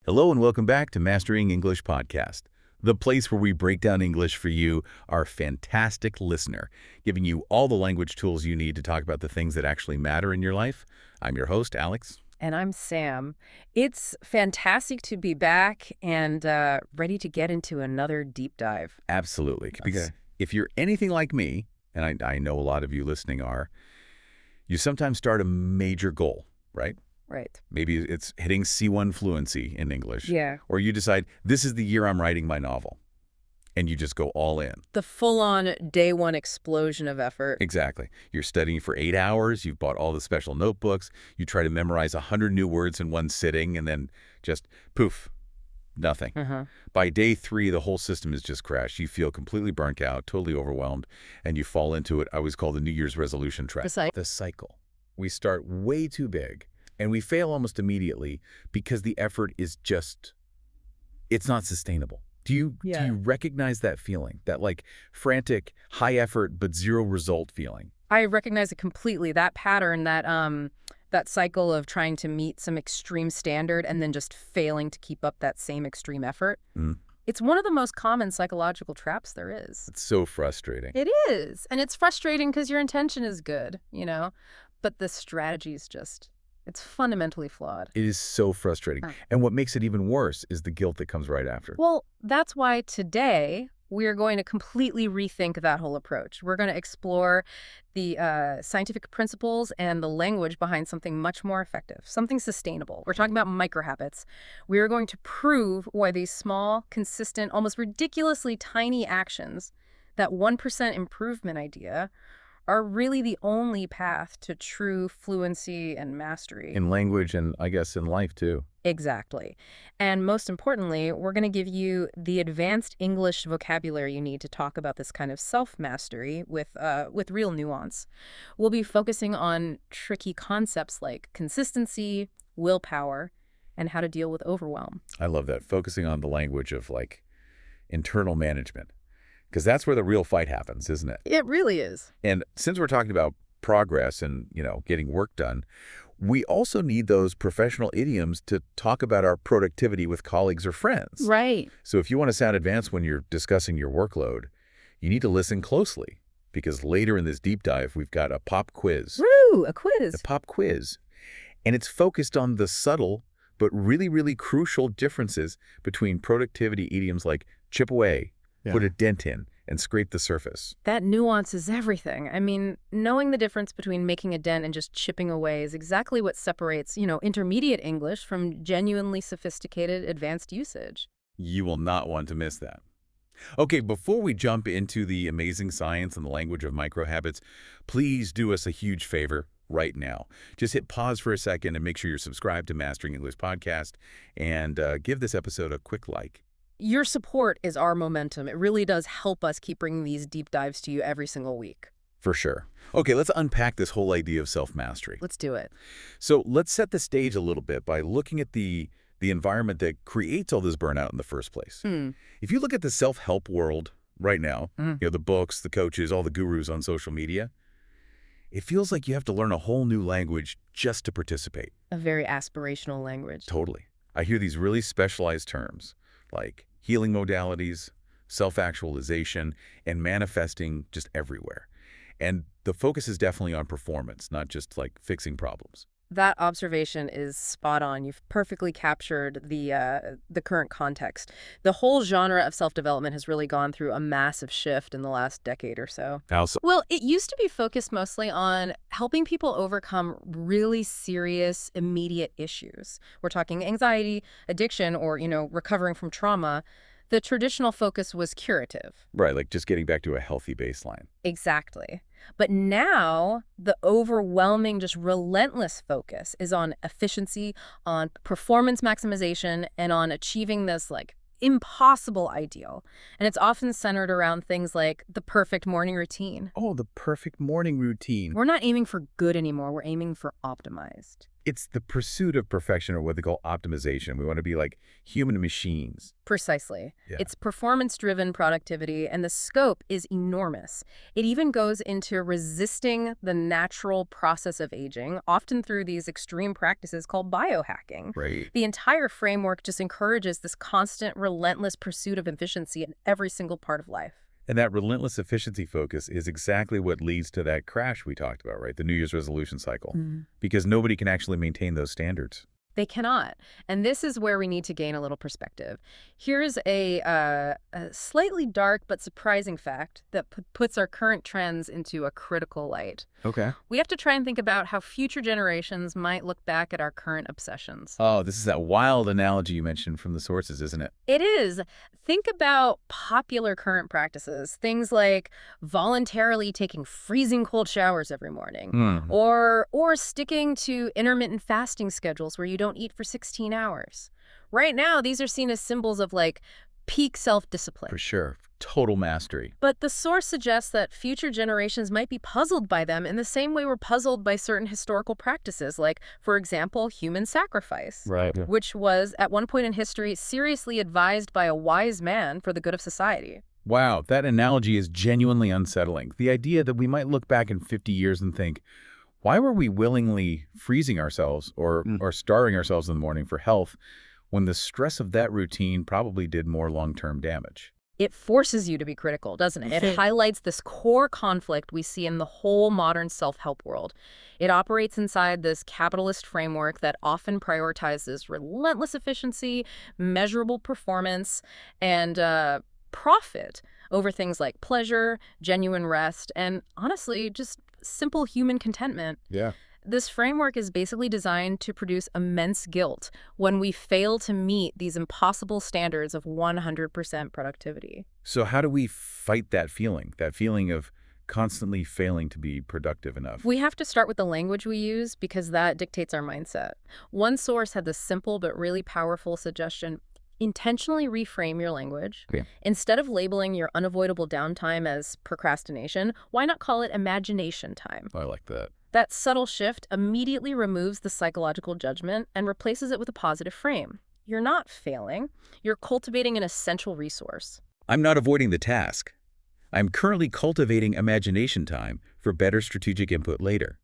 Hello and welcome back to Mastering English Podcast, the place where we break down English for you, our fantastic listener, giving you all the language tools you need to talk about the things that actually matter in your life. I'm your host, Alex. And I'm Sam. It's fantastic to be back and ready to get into another deep dive. Absolutely. Because if you're anything like me, and I know a lot of you listening are, you sometimes start a major goal, right? Right. Maybe it's hitting C1 fluency in English. Yeah. Or you decide, this is the year I'm writing my novel. And you just go all in. The full-on day one explosion of effort. Exactly. You're studying for 8 hours. You've bought all the special notebooks. You try to memorize 100 new words in one sitting, and then just poof, nothing. By day 3, the whole system has just crashed. You feel completely burnt out, totally overwhelmed, and you fall into it I always call the New Year's resolution trap. The cycle. We start way too big. And we fail almost immediately because the effort is just, it's not sustainable. Do you recognize that feeling? That like frantic, high effort, but zero result feeling? I recognize it completely. That pattern, that cycle of trying to meet some extreme standard and then just failing to keep up that same extreme effort. It's one of the most common psychological traps there is. It's so frustrating. It is. And it's frustrating because your intention is good, but the strategy is just... it's fundamentally flawed. It is so frustrating. And what makes it even worse is the guilt that comes right after. Well, that's why today we're going to completely rethink that whole approach. We're going to explore the scientific principles and the language behind something much more effective, something sustainable. We're talking about microhabits. We are going to prove why these small, consistent, almost ridiculously tiny actions, that 1% improvement idea, are really the only path to true fluency and mastery. In language and, I guess, in life, too. Exactly. And most importantly, we're going to give you the advanced English vocabulary you need to talk about this kind of self-mastery with real nuance. We'll be focusing on tricky concepts like consistency, willpower, and how to deal with overwhelm. I love that. Focusing on the language of, like, internal management. Because that's where the real fight happens, isn't it? It really is. And since we're talking about progress and, getting work done, we also need those professional idioms to talk about our productivity with colleagues or friends. Right. So if you want to sound advanced when you're discussing your workload, you need to listen closely. Because later in this deep dive, we've got a pop quiz. Woo, a quiz. A pop quiz. And it's focused on the subtle but really, really crucial differences between productivity idioms like chip away, put a dent in, and scrape the surface. That nuance is everything. I mean, knowing the difference between making a dent and just chipping away is exactly what separates, intermediate English from genuinely sophisticated advanced usage. You will not want to miss that. Okay, before we jump into the amazing science and the language of microhabits, please do us a huge favor right now. Just hit pause for a second and make sure you're subscribed to Mastering English Podcast and give this episode a quick like. Your support is our momentum. It really does help us keep bringing these deep dives to you every single week. For sure. Okay, let's unpack this whole idea of self-mastery. Let's do it. So let's set the stage a little bit by looking at the environment that creates all this burnout in the first place. If you look at the self-help world right now, the books, the coaches, all the gurus on social media, it feels like you have to learn a whole new language just to participate. A very aspirational language. Totally. I hear these really specialized terms like healing modalities, self-actualization, and manifesting just everywhere. And the focus is definitely on performance, not just like fixing problems. That observation is spot on. You've perfectly captured the current context. The whole genre of self-development has really gone through a massive shift in the last decade or so. How so? Well, it used to be focused mostly on helping people overcome really serious, immediate issues. We're talking anxiety, addiction, or, recovering from trauma. The traditional focus was curative. Right, like just getting back to a healthy baseline. Exactly. But now the overwhelming, just relentless focus is on efficiency, on performance maximization, and on achieving this impossible ideal. And it's often centered around things like the perfect morning routine. Oh, the perfect morning routine. We're not aiming for good anymore. We're aiming for optimized. It's the pursuit of perfection, or what they call optimization. We want to be like human machines. Precisely. Yeah. It's performance-driven productivity, and the scope is enormous. It even goes into resisting the natural process of aging, often through these extreme practices called biohacking. Right. The entire framework just encourages this constant, relentless pursuit of efficiency in every single part of life. And that relentless efficiency focus is exactly what leads to that crash we talked about, right? The New Year's resolution cycle. Because nobody can actually maintain those standards. They cannot. And this is where we need to gain a little perspective. Here's a slightly dark but surprising fact that puts our current trends into a critical light. Okay. We have to try and think about how future generations might look back at our current obsessions. Oh, this is that wild analogy you mentioned from the sources, isn't it? It is. Think about popular current practices, things like voluntarily taking freezing cold showers every morning, or sticking to intermittent fasting schedules where you don't eat for 16 hours. Right now, these are seen as symbols of like peak self-discipline. For sure. Total mastery. But the source suggests that future generations might be puzzled by them in the same way we're puzzled by certain historical practices, like, for example, human sacrifice, Right. Yeah. which was, at one point in history, seriously advised by a wise man for the good of society. Wow, that analogy is genuinely unsettling. The idea that we might look back in 50 years and think, why were we willingly freezing ourselves or starving ourselves in the morning for health when the stress of that routine probably did more long-term damage? It forces you to be critical, doesn't it? It highlights this core conflict we see in the whole modern self-help world. It operates inside this capitalist framework that often prioritizes relentless efficiency, measurable performance, and profit over things like pleasure, genuine rest, and honestly, just simple human contentment. Yeah. This framework is basically designed to produce immense guilt when we fail to meet these impossible standards of 100% productivity. So how do we fight that feeling of constantly failing to be productive enough? We have to start with the language we use because that dictates our mindset. One source had this simple but really powerful suggestion: intentionally reframe your language. Okay. Instead of labeling your unavoidable downtime as procrastination, why not call it imagination time? I like that. That subtle shift immediately removes the psychological judgment and replaces it with a positive frame. You're not failing. You're cultivating an essential resource. I'm not avoiding the task. I'm currently cultivating imagination time for better strategic input later.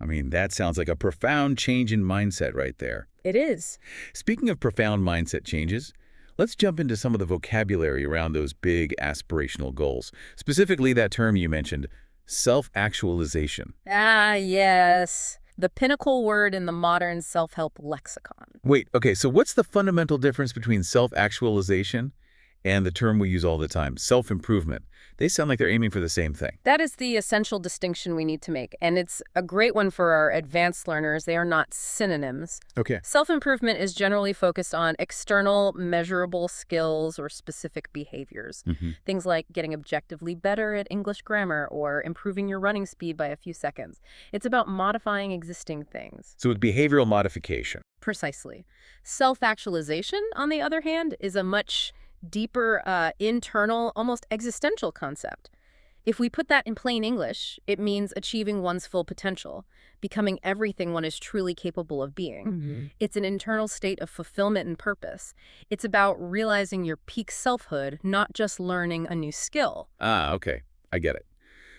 I mean, that sounds like a profound change in mindset right there. It is. Speaking of profound mindset changes, let's jump into some of the vocabulary around those big aspirational goals. Specifically, that term you mentioned, self-actualization. Ah, yes. The pinnacle word in the modern self-help lexicon. Wait, okay, so what's the fundamental difference between self-actualization and the term we use all the time, self-improvement? They sound like they're aiming for the same thing. That is the essential distinction we need to make, and it's a great one for our advanced learners. They are not synonyms. Okay. Self-improvement is generally focused on external, measurable skills or specific behaviors. Things like getting objectively better at English grammar or improving your running speed by a few seconds. It's about modifying existing things. So it's behavioral modification. Precisely. Self-actualization, on the other hand, is a much deeper, internal, almost existential concept. If we put that in plain English, it means achieving one's full potential, becoming everything one is truly capable of being. It's an internal state of fulfillment and purpose. It's about realizing your peak selfhood, not just learning a new skill. Ah, okay. I get it.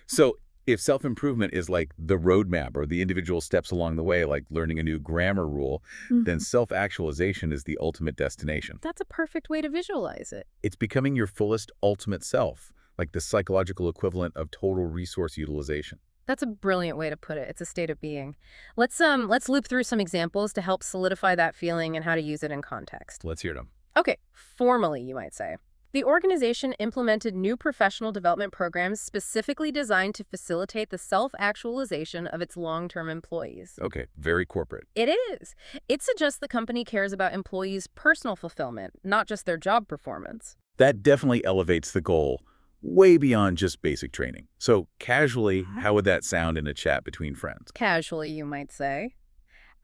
So if self-improvement is like the roadmap or the individual steps along the way, like learning a new grammar rule, then self-actualization is the ultimate destination. That's a perfect way to visualize it. It's becoming your fullest ultimate self, like the psychological equivalent of total resource utilization. That's a brilliant way to put it. It's a state of being. Let's loop through some examples to help solidify that feeling and how to use it in context. Let's hear them. Okay, formally, you might say. The organization implemented new professional development programs specifically designed to facilitate the self-actualization of its long-term employees. Okay, very corporate. It is. It suggests the company cares about employees' personal fulfillment, not just their job performance. That definitely elevates the goal way beyond just basic training. So casually, how would that sound in a chat between friends? Casually, you might say.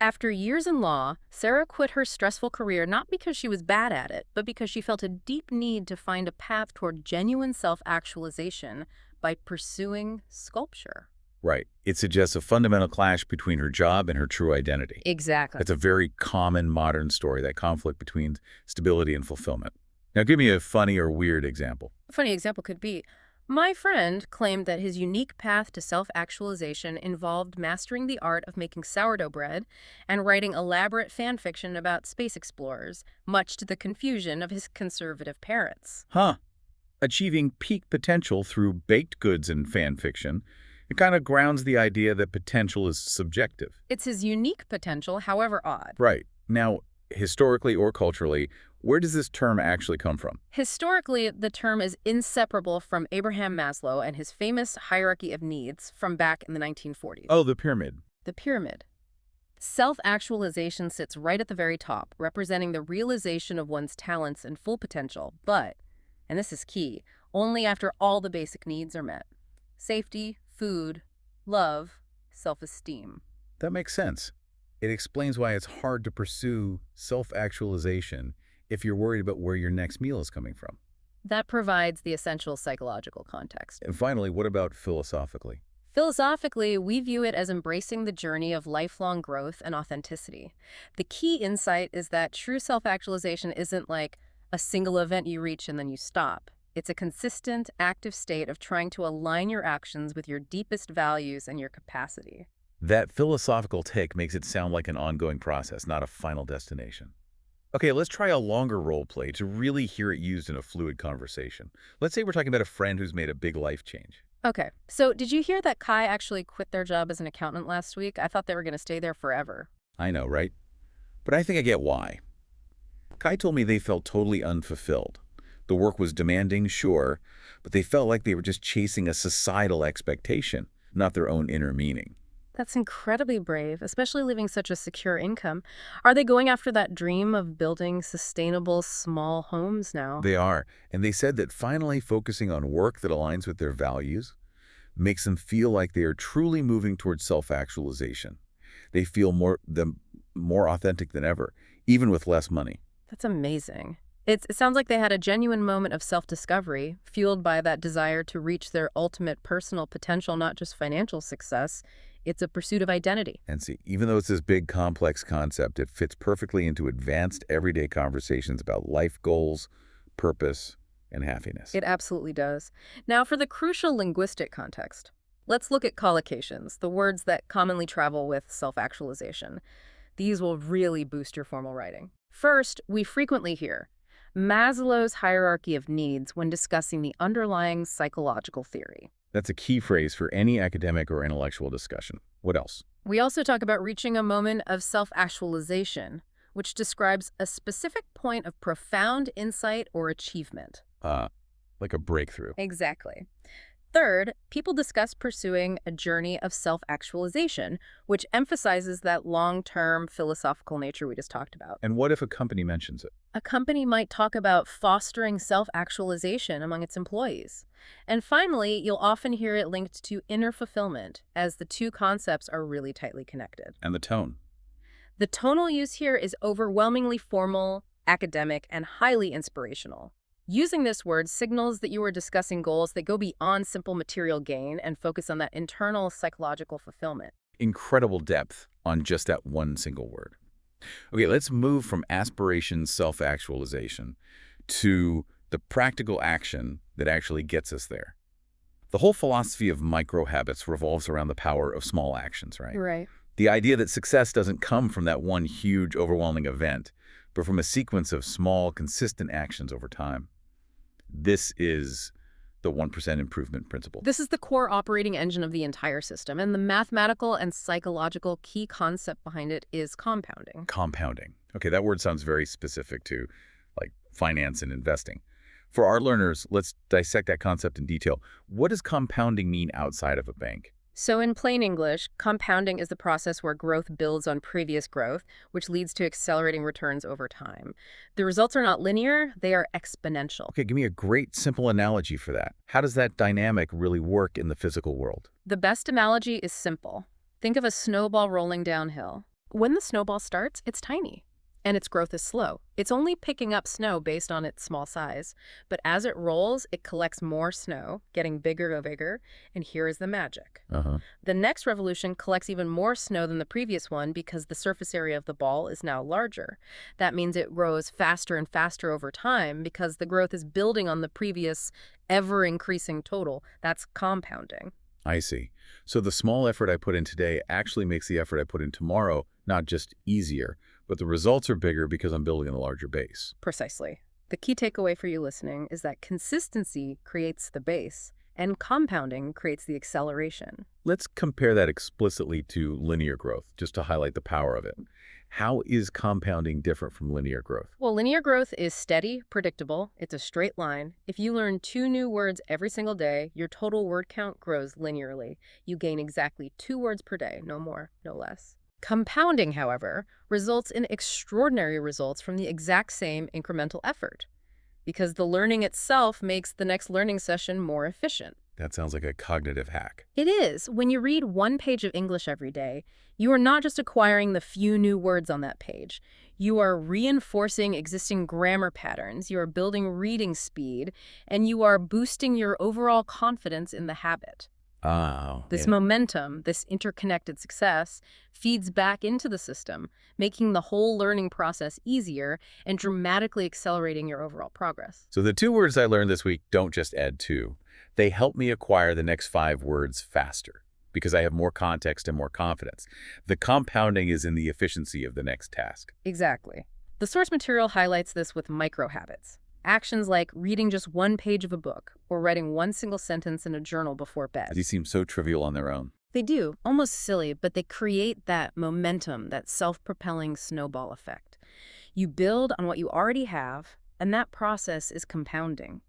After years in law, Sarah quit her stressful career not because she was bad at it, but because she felt a deep need to find a path toward genuine self-actualization by pursuing sculpture. Right. It suggests a fundamental clash between her job and her true identity. Exactly. That's a very common modern story, that conflict between stability and fulfillment. Now, give me a funny or weird example. A funny example could be, my friend claimed that his unique path to self-actualization involved mastering the art of making sourdough bread and writing elaborate fan fiction about space explorers, much to the confusion of his conservative parents. Huh. Achieving peak potential through baked goods and fan fiction, it kind of grounds the idea that potential is subjective. It's his unique potential, however odd. Right. Now, historically or culturally, where does this term actually come from? Historically, the term is inseparable from Abraham Maslow and his famous hierarchy of needs from back in the 1940s. Oh, the pyramid. The pyramid. Self-actualization sits right at the very top, representing the realization of one's talents and full potential, but, and this is key, only after all the basic needs are met. Safety, food, love, self-esteem. That makes sense. It explains why it's hard to pursue self-actualization if you're worried about where your next meal is coming from. That provides the essential psychological context. And finally, what about philosophically? Philosophically, we view it as embracing the journey of lifelong growth and authenticity. The key insight is that true self-actualization isn't like a single event you reach and then you stop. It's a consistent, active state of trying to align your actions with your deepest values and your capacity. That philosophical take makes it sound like an ongoing process, not a final destination. Okay, let's try a longer role play to really hear it used in a fluid conversation. Let's say we're talking about a friend who's made a big life change. Okay, so did you hear that Kai actually quit their job as an accountant last week? I thought they were going to stay there forever. I know, right? But I think I get why. Kai told me they felt totally unfulfilled. The work was demanding, sure, but they felt like they were just chasing a societal expectation, not their own inner meaning. That's incredibly brave, especially leaving such a secure income. Are they going after that dream of building sustainable small homes now? They are, and they said that finally focusing on work that aligns with their values makes them feel like they are truly moving towards self-actualization. They feel more authentic than ever, even with less money. That's amazing. It sounds like they had a genuine moment of self-discovery, fueled by that desire to reach their ultimate personal potential, not just financial success. It's a pursuit of identity. And see, even though it's this big, complex concept, it fits perfectly into advanced, everyday conversations about life goals, purpose, and happiness. It absolutely does. Now, for the crucial linguistic context, let's look at collocations, the words that commonly travel with self-actualization. These will really boost your formal writing. First, we frequently hear Maslow's hierarchy of needs when discussing the underlying psychological theory. That's a key phrase for any academic or intellectual discussion. What else? We also talk about reaching a moment of self-actualization, which describes a specific point of profound insight or achievement. Like a breakthrough. Exactly. Third, people discuss pursuing a journey of self-actualization, which emphasizes that long-term philosophical nature we just talked about. And what if a company mentions it? A company might talk about fostering self-actualization among its employees. And finally, you'll often hear it linked to inner fulfillment, as the two concepts are really tightly connected. And the tone. The tonal use here is overwhelmingly formal, academic, and highly inspirational. Using this word signals that you are discussing goals that go beyond simple material gain and focus on that internal psychological fulfillment. Incredible depth on just that one single word. Okay, let's move from aspiration, self-actualization, to the practical action that actually gets us there. The whole philosophy of micro-habits revolves around the power of small actions, right? Right. The idea that success doesn't come from that one huge, overwhelming event, but from a sequence of small, consistent actions over time. This is the 1% improvement principle. This is the core operating engine of the entire system, and the mathematical and psychological key concept behind it is compounding. Compounding. Okay, that word sounds very specific to like finance and investing. For our learners, let's dissect that concept in detail. What does compounding mean outside of a bank? So in plain English, compounding is the process where growth builds on previous growth, which leads to accelerating returns over time. The results are not linear, they are exponential. Okay, give me a great simple analogy for that. How does that dynamic really work in the physical world? The best analogy is simple. Think of a snowball rolling downhill. When the snowball starts, it's tiny. And its growth is slow. It's only picking up snow based on its small size. But as it rolls, it collects more snow, getting bigger and bigger, and here is the magic. Uh-huh. The next revolution collects even more snow than the previous one because the surface area of the ball is now larger. That means it grows faster and faster over time because the growth is building on the previous ever-increasing total. That's compounding. I see. So the small effort I put in today actually makes the effort I put in tomorrow not just easier, but the results are bigger because I'm building a larger base. Precisely. The key takeaway for you listening is that consistency creates the base, and compounding creates the acceleration. Let's compare that explicitly to linear growth, just to highlight the power of it. How is compounding different from linear growth? Well, linear growth is steady, predictable. It's a straight line. If you learn 2 new words every single day, your total word count grows linearly. You gain exactly 2 words per day, no more, no less. Compounding, however, results in extraordinary results from the exact same incremental effort, because the learning itself makes the next learning session more efficient. That sounds like a cognitive hack. It is. When you read 1 page of English every day, you are not just acquiring the few new words on that page. You are reinforcing existing grammar patterns, you are building reading speed, and you are boosting your overall confidence in the habit. Oh, This yeah. momentum, this interconnected success, feeds back into the system, making the whole learning process easier and dramatically accelerating your overall progress. So the 2 words I learned this week don't just add 2. They help me acquire the next 5 words faster because I have more context and more confidence. The compounding is in the efficiency of the next task. Exactly. The source material highlights this with micro habits. Actions like reading just 1 page of a book or writing 1 single sentence in a journal before bed. These seem so trivial on their own. They do, almost silly, but they create that momentum, that self-propelling snowball effect. You build on what you already have, and that process is compounding.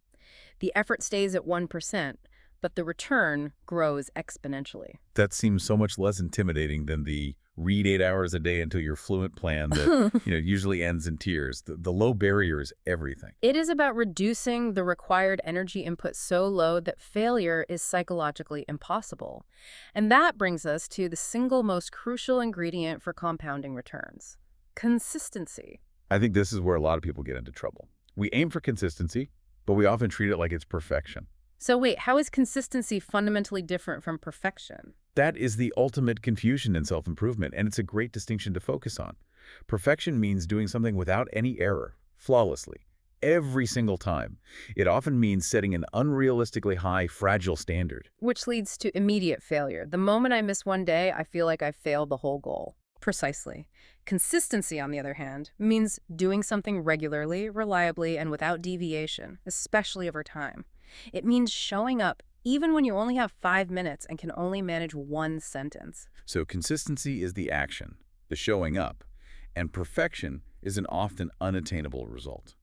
The effort stays at 1%, but the return grows exponentially. That seems so much less intimidating than the read 8 hours a day until you're fluent plan that usually ends in tears. The low barrier is everything. It is about reducing the required energy input so low that failure is psychologically impossible. And that brings us to the single most crucial ingredient for compounding returns: consistency. I think this is where a lot of people get into trouble. We aim for consistency, but we often treat it like it's perfection. So wait, how is consistency fundamentally different from perfection? That is the ultimate confusion in self-improvement, and it's a great distinction to focus on. Perfection means doing something without any error, flawlessly, every single time. It often means setting an unrealistically high, fragile standard. Which leads to immediate failure. The moment I miss 1 day, I feel like I failed the whole goal. Precisely. Consistency, on the other hand, means doing something regularly, reliably, and without deviation, especially over time. It means showing up even when you only have 5 minutes and can only manage 1 sentence. So consistency is the action, the showing up, and perfection is an often unattainable result.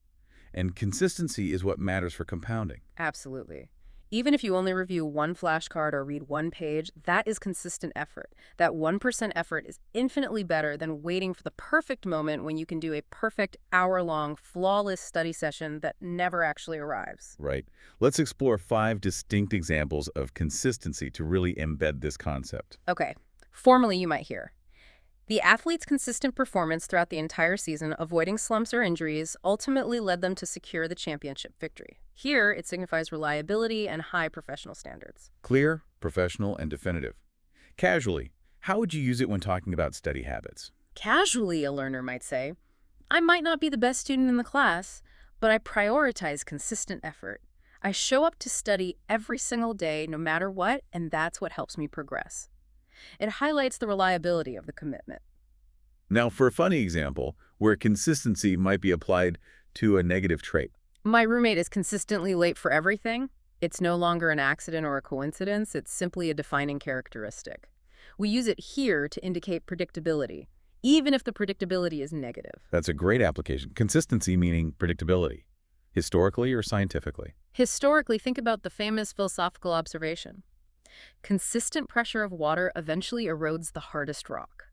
And consistency is what matters for compounding. Absolutely. Even if you only review 1 flashcard or read 1 page, that is consistent effort. That 1% effort is infinitely better than waiting for the perfect moment when you can do a perfect hour-long, flawless study session that never actually arrives. Right. Let's explore 5 distinct examples of consistency to really embed this concept. Okay, formally you might hear: the athlete's consistent performance throughout the entire season, avoiding slumps or injuries, ultimately led them to secure the championship victory. Here, it signifies reliability and high professional standards. Clear, professional, and definitive. Casually, how would you use it when talking about study habits? Casually, a learner might say, I might not be the best student in the class, but I prioritize consistent effort. I show up to study every single day, no matter what, and that's what helps me progress. It highlights the reliability of the commitment. Now, for a funny example, where consistency might be applied to a negative trait. My roommate is consistently late for everything. It's no longer an accident or a coincidence. It's simply a defining characteristic. We use it here to indicate predictability, even if the predictability is negative. That's a great application. Consistency meaning predictability, historically or scientifically. Historically, think about the famous philosophical observation: consistent pressure of water eventually erodes the hardest rock.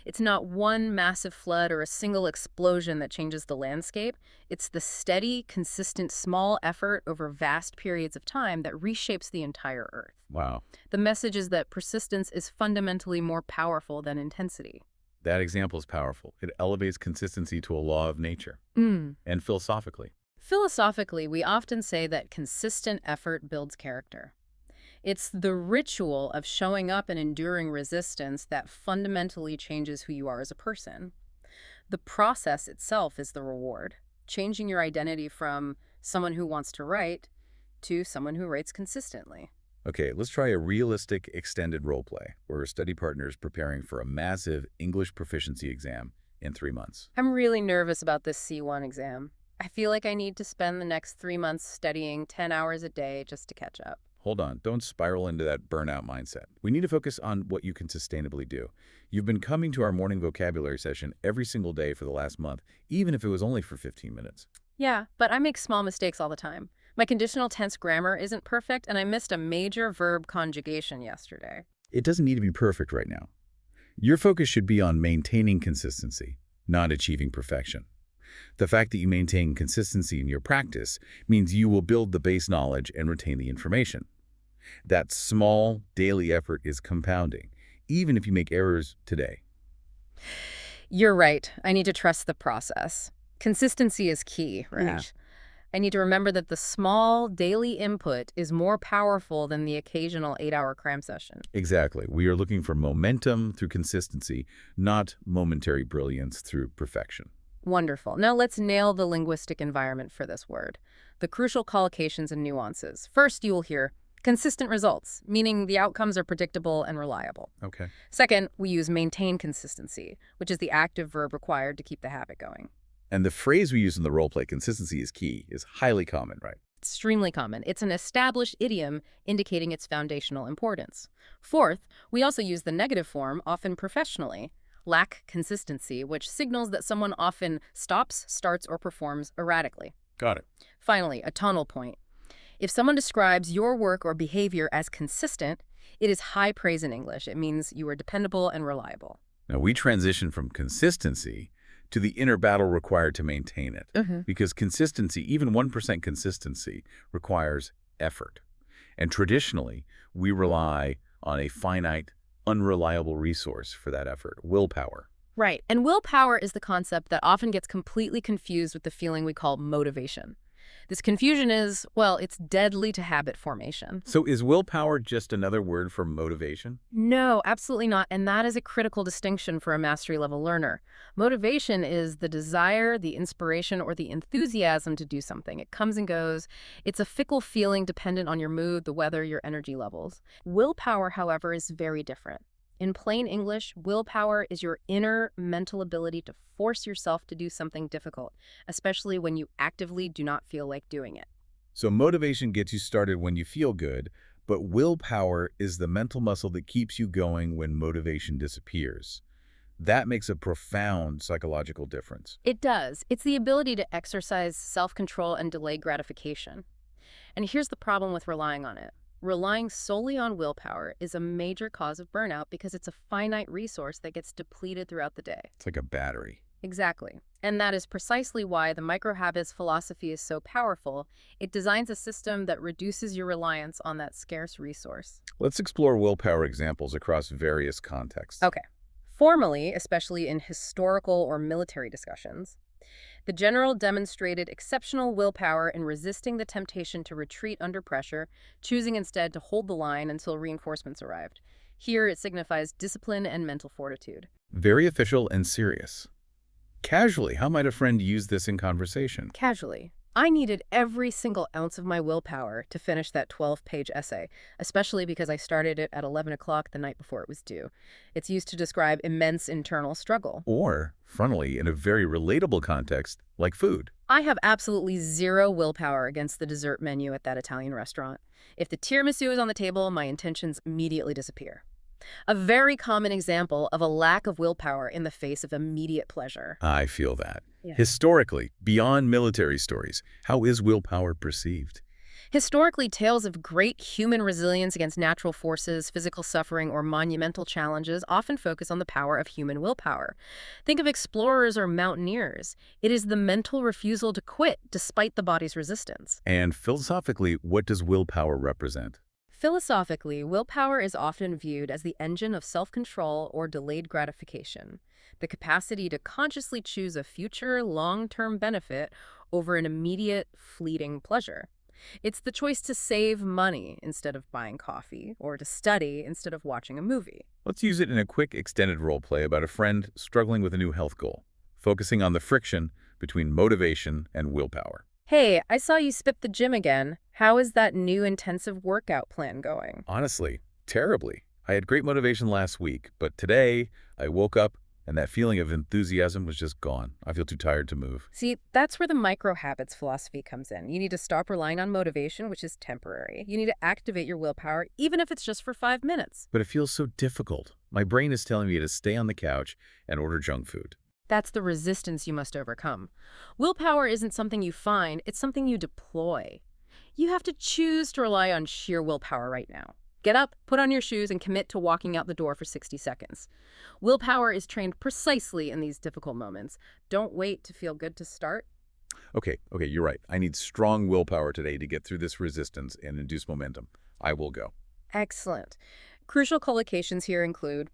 It's not one massive flood or a single explosion that changes the landscape. It's the steady, consistent, small effort over vast periods of time that reshapes the entire Earth. Wow. The message is that persistence is fundamentally more powerful than intensity. That example is powerful. It elevates consistency to a law of nature. Mm. And philosophically, Philosophically, we often say that consistent effort builds character. It's the ritual of showing up and enduring resistance that fundamentally changes who you are as a person. The process itself is the reward, changing your identity from someone who wants to write to someone who writes consistently. okay, let's try a realistic extended role play where a study partner is preparing for a massive English proficiency exam in 3 months. I'm really nervous about this C1 exam. I feel like I need to spend the next 3 months studying 10 hours a day just to catch up. Hold on, don't spiral into that burnout mindset. We need to focus on what you can sustainably do. You've been coming to our morning vocabulary session every single day for the last month, even if it was only for 15 minutes. Yeah, but I make small mistakes all the time. My conditional tense grammar isn't perfect, and I missed a major verb conjugation yesterday. It doesn't need to be perfect right now. Your focus should be on maintaining consistency, not achieving perfection. The fact that you maintain consistency in your practice means you will build the base knowledge and retain the information. That small daily effort is compounding, even if you make errors today. You're right. I need to trust the process. Consistency is key, right? Yeah. I need to remember that the small daily input is more powerful than the occasional 8-hour cram session. Exactly. We are looking for momentum through consistency, not momentary brilliance through perfection. Wonderful. Now let's nail the linguistic environment for this word. The crucial collocations and nuances. First, you will hear consistent results, meaning the outcomes are predictable and reliable. Okay. Second, we use maintain consistency, which is the active verb required to keep the habit going. And the phrase we use in the role play, consistency is key, is highly common, right? Extremely common. It's an established idiom indicating its foundational importance. Fourth, we also use the negative form, often professionally, lack consistency, which signals that someone often stops, starts, or performs erratically. Got it. Finally, a tonal point. If someone describes your work or behavior as consistent, it is high praise in English. It means you are dependable and reliable. Now, we transition from consistency to the inner battle required to maintain it. Because consistency, even 1% consistency, requires effort. And traditionally, we rely on a finite, unreliable resource for that effort, willpower. Right. And willpower is the concept that often gets completely confused with the feeling we call motivation. This confusion is, well, it's deadly to habit formation. So is willpower just another word for motivation? No, absolutely not. And that is a critical distinction for a mastery level learner. Motivation is the desire, the inspiration, or the enthusiasm to do something. It comes and goes. It's a fickle feeling dependent on your mood, the weather, your energy levels. Willpower, however, is very different. In plain English, willpower is your inner mental ability to force yourself to do something difficult, especially when you actively do not feel like doing it. So motivation gets you started when you feel good, but willpower is the mental muscle that keeps you going when motivation disappears. That makes a profound psychological difference. It does. It's the ability to exercise self-control and delay gratification. And here's the problem with relying on it. Relying solely on willpower is a major cause of burnout because it's a finite resource that gets depleted throughout the day. It's like a battery. Exactly. And that is precisely why the microhabits philosophy is so powerful. It designs a system that reduces your reliance on that scarce resource. Let's explore willpower examples across various contexts. Okay. Formally, especially in historical or military discussions, the general demonstrated exceptional willpower in resisting the temptation to retreat under pressure, choosing instead to hold the line until reinforcements arrived. Here it signifies discipline and mental fortitude. Very official and serious. Casually, how might a friend use this in conversation? Casually. I needed every single ounce of my willpower to finish that 12-page essay, especially because I started it at 11 o'clock the night before it was due. It's used to describe immense internal struggle. Or, frontally, in a very relatable context, like food. I have absolutely zero willpower against the dessert menu at that Italian restaurant. If the tiramisu is on the table, my intentions immediately disappear. A very common example of a lack of willpower in the face of immediate pleasure. I feel that. Yeah. Historically, beyond military stories, how is willpower perceived? Historically, tales of great human resilience against natural forces, physical suffering, or monumental challenges often focus on the power of human willpower. Think of explorers or mountaineers. It is the mental refusal to quit despite the body's resistance. And philosophically, what does willpower represent? Philosophically, willpower is often viewed as the engine of self-control or delayed gratification, the capacity to consciously choose a future, long-term benefit over an immediate, fleeting pleasure. It's the choice to save money instead of buying coffee, or to study instead of watching a movie. Let's use it in a quick extended role play about a friend struggling with a new health goal, focusing on the friction between motivation and willpower. Hey, I saw you spit the gym again. How is that new intensive workout plan going? Honestly, terribly. I had great motivation last week, but today I woke up and that feeling of enthusiasm was just gone. I feel too tired to move. See, that's where the micro habits philosophy comes in. You need to stop relying on motivation, which is temporary. You need to activate your willpower, even if it's just for 5 minutes. But it feels so difficult. My brain is telling me to stay on the couch and order junk food. That's the resistance you must overcome. Willpower isn't something you find, it's something you deploy. You have to choose to rely on sheer willpower right now. Get up, put on your shoes, and commit to walking out the door for 60 seconds. Willpower is trained precisely in these difficult moments. Don't wait to feel good to start. Okay, you're right. I need strong willpower today to get through this resistance and induce momentum. I will go. Excellent. Crucial collocations here include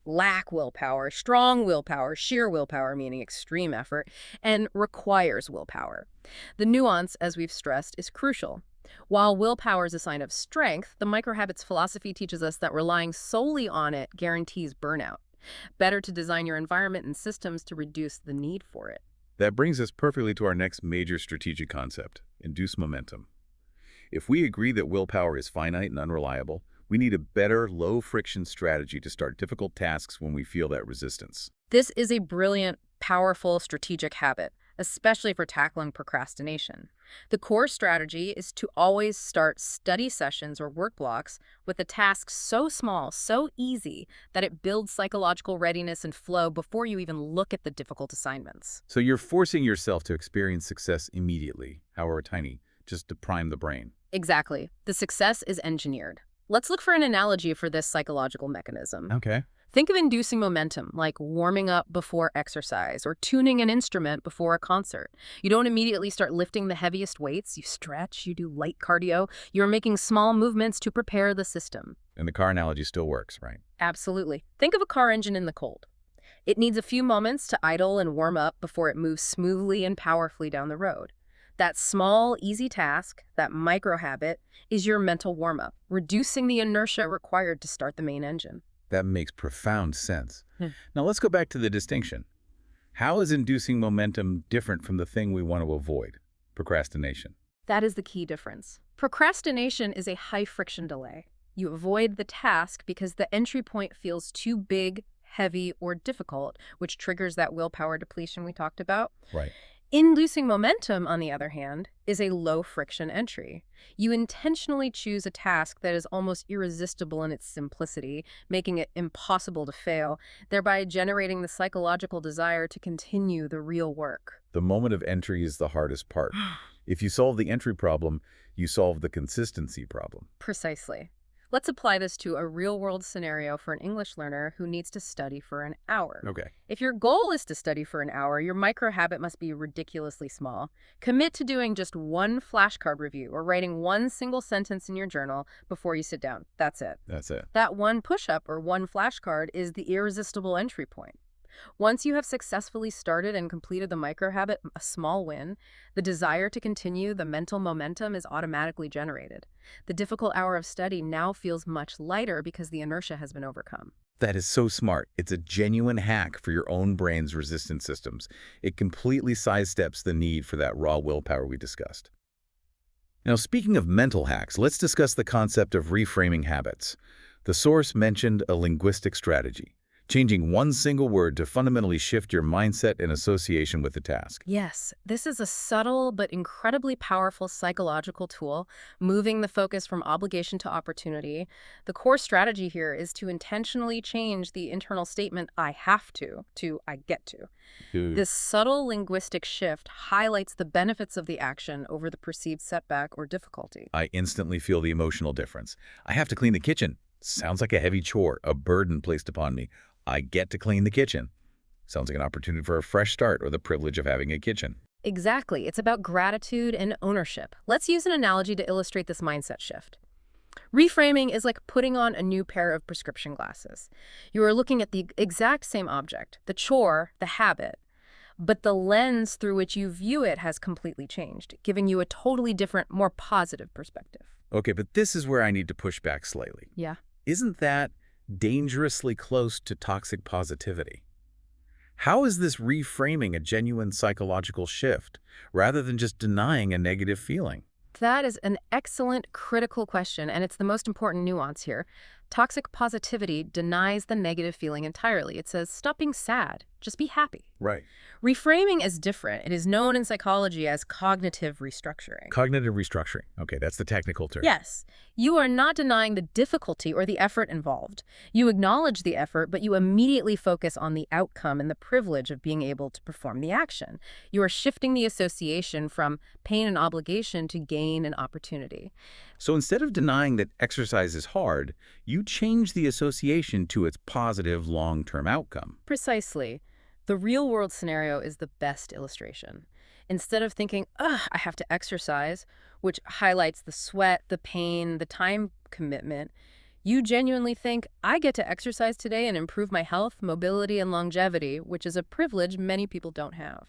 lack willpower, strong willpower, sheer willpower, meaning extreme effort, and requires willpower. The nuance, as we've stressed, is crucial. While willpower is a sign of strength, the microhabits philosophy teaches us that relying solely on it guarantees burnout. Better to design your environment and systems to reduce the need for it. That brings us perfectly to our next major strategic concept, induce momentum. If we agree that willpower is finite and unreliable, we need a better, low-friction strategy to start difficult tasks when we feel that resistance. This is a brilliant, powerful strategic habit, especially for tackling procrastination. The core strategy is to always start study sessions or work blocks with a task so small, so easy, that it builds psychological readiness and flow before you even look at the difficult assignments. So you're forcing yourself to experience success immediately, however tiny, just to prime the brain. Exactly. The success is engineered. Let's look for an analogy for this psychological mechanism. Okay. Think of inducing momentum, like warming up before exercise or tuning an instrument before a concert. You don't immediately start lifting the heaviest weights. You stretch, you do light cardio. You're making small movements to prepare the system. And the car analogy still works, right? Absolutely. Think of a car engine in the cold. It needs a few moments to idle and warm up before it moves smoothly and powerfully down the road. That small, easy task, that micro habit, is your mental warm-up, reducing the inertia required to start the main engine. That makes profound sense. Now let's go back to the distinction. How is inducing momentum different from the thing we want to avoid, procrastination? That is the key difference. Procrastination is a high-friction delay. You avoid the task because the entry point feels too big, heavy, or difficult, which triggers that willpower depletion we talked about. Right. Inducing momentum, on the other hand, is a low-friction entry. You intentionally choose a task that is almost irresistible in its simplicity, making it impossible to fail, thereby generating the psychological desire to continue the real work. The moment of entry is the hardest part. If you solve the entry problem, you solve the consistency problem. Precisely. Let's apply this to a real-world scenario for an English learner who needs to study for an hour. Okay. If your goal is to study for an hour, your micro-habit must be ridiculously small. Commit to doing just one flashcard review or writing one single sentence in your journal before you sit down. That's it. That's it. That one push-up or one flashcard is the irresistible entry point. Once you have successfully started and completed the microhabit, a small win, the desire to continue, the mental momentum is automatically generated. The difficult hour of study now feels much lighter because the inertia has been overcome. That is so smart. It's a genuine hack for your own brain's resistance systems. It completely sidesteps the need for that raw willpower we discussed. Now, speaking of mental hacks, let's discuss the concept of reframing habits. The source mentioned a linguistic strategy, changing one single word to fundamentally shift your mindset and association with the task. Yes, this is a subtle but incredibly powerful psychological tool, moving the focus from obligation to opportunity. The core strategy here is to intentionally change the internal statement, I have to I get to. This subtle linguistic shift highlights the benefits of the action over the perceived setback or difficulty. I instantly feel the emotional difference. I have to clean the kitchen. Sounds like a heavy chore, a burden placed upon me. I get to clean the kitchen. Sounds like an opportunity for a fresh start or the privilege of having a kitchen. Exactly. It's about gratitude and ownership. Let's use an analogy to illustrate this mindset shift. Reframing is like putting on a new pair of prescription glasses. You are looking at the exact same object, the chore, the habit, but the lens through which you view it has completely changed, giving you a totally different, more positive perspective. Okay, but this is where I need to push back slightly. Yeah. Isn't that dangerously close to toxic positivity? How is this reframing a genuine psychological shift, rather than just denying a negative feeling? That is an excellent, critical question, and it's the most important nuance here. Toxic positivity denies the negative feeling entirely. It says, stop being sad, just be happy. Right. Reframing is different. It is known in psychology as cognitive restructuring. Cognitive restructuring. Okay, that's the technical term. Yes, you are not denying the difficulty or the effort involved. You acknowledge the effort, but you immediately focus on the outcome and the privilege of being able to perform the action. You are shifting the association from pain and obligation to gain and opportunity. So instead of denying that exercise is hard, you change the association to its positive long-term outcome. Precisely. The real-world scenario is the best illustration. Instead of thinking, ugh, I have to exercise, which highlights the sweat, the pain, the time commitment, you genuinely think, I get to exercise today and improve my health, mobility, and longevity, which is a privilege many people don't have.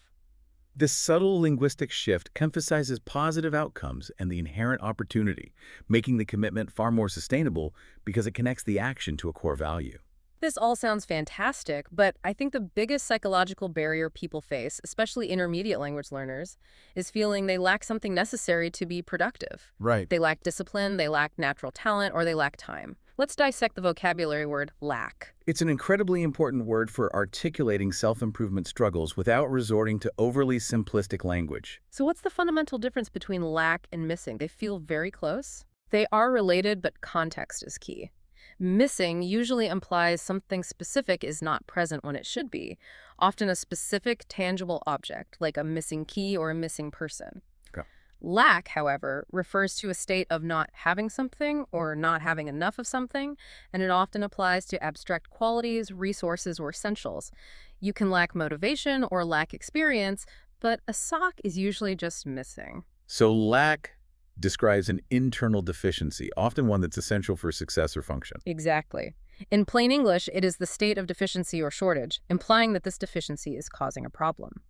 This subtle linguistic shift emphasizes positive outcomes and the inherent opportunity, making the commitment far more sustainable because it connects the action to a core value. This all sounds fantastic, but I think the biggest psychological barrier people face, especially intermediate language learners, is feeling they lack something necessary to be productive. Right. They lack discipline, they lack natural talent, or they lack time. Let's dissect the vocabulary word lack. It's an incredibly important word for articulating self-improvement struggles without resorting to overly simplistic language. So what's the fundamental difference between lack and missing? They feel very close. They are related, but context is key. Missing usually implies something specific is not present when it should be, often a specific tangible object, like a missing key or a missing person. Okay. Lack, however, refers to a state of not having something or not having enough of something, and it often applies to abstract qualities, resources, or essentials. You can lack motivation or lack experience, but a sock is usually just missing. So lack describes an internal deficiency, often one that's essential for success or function. Exactly. In plain English, it is the state of deficiency or shortage, implying that this deficiency is causing a problem.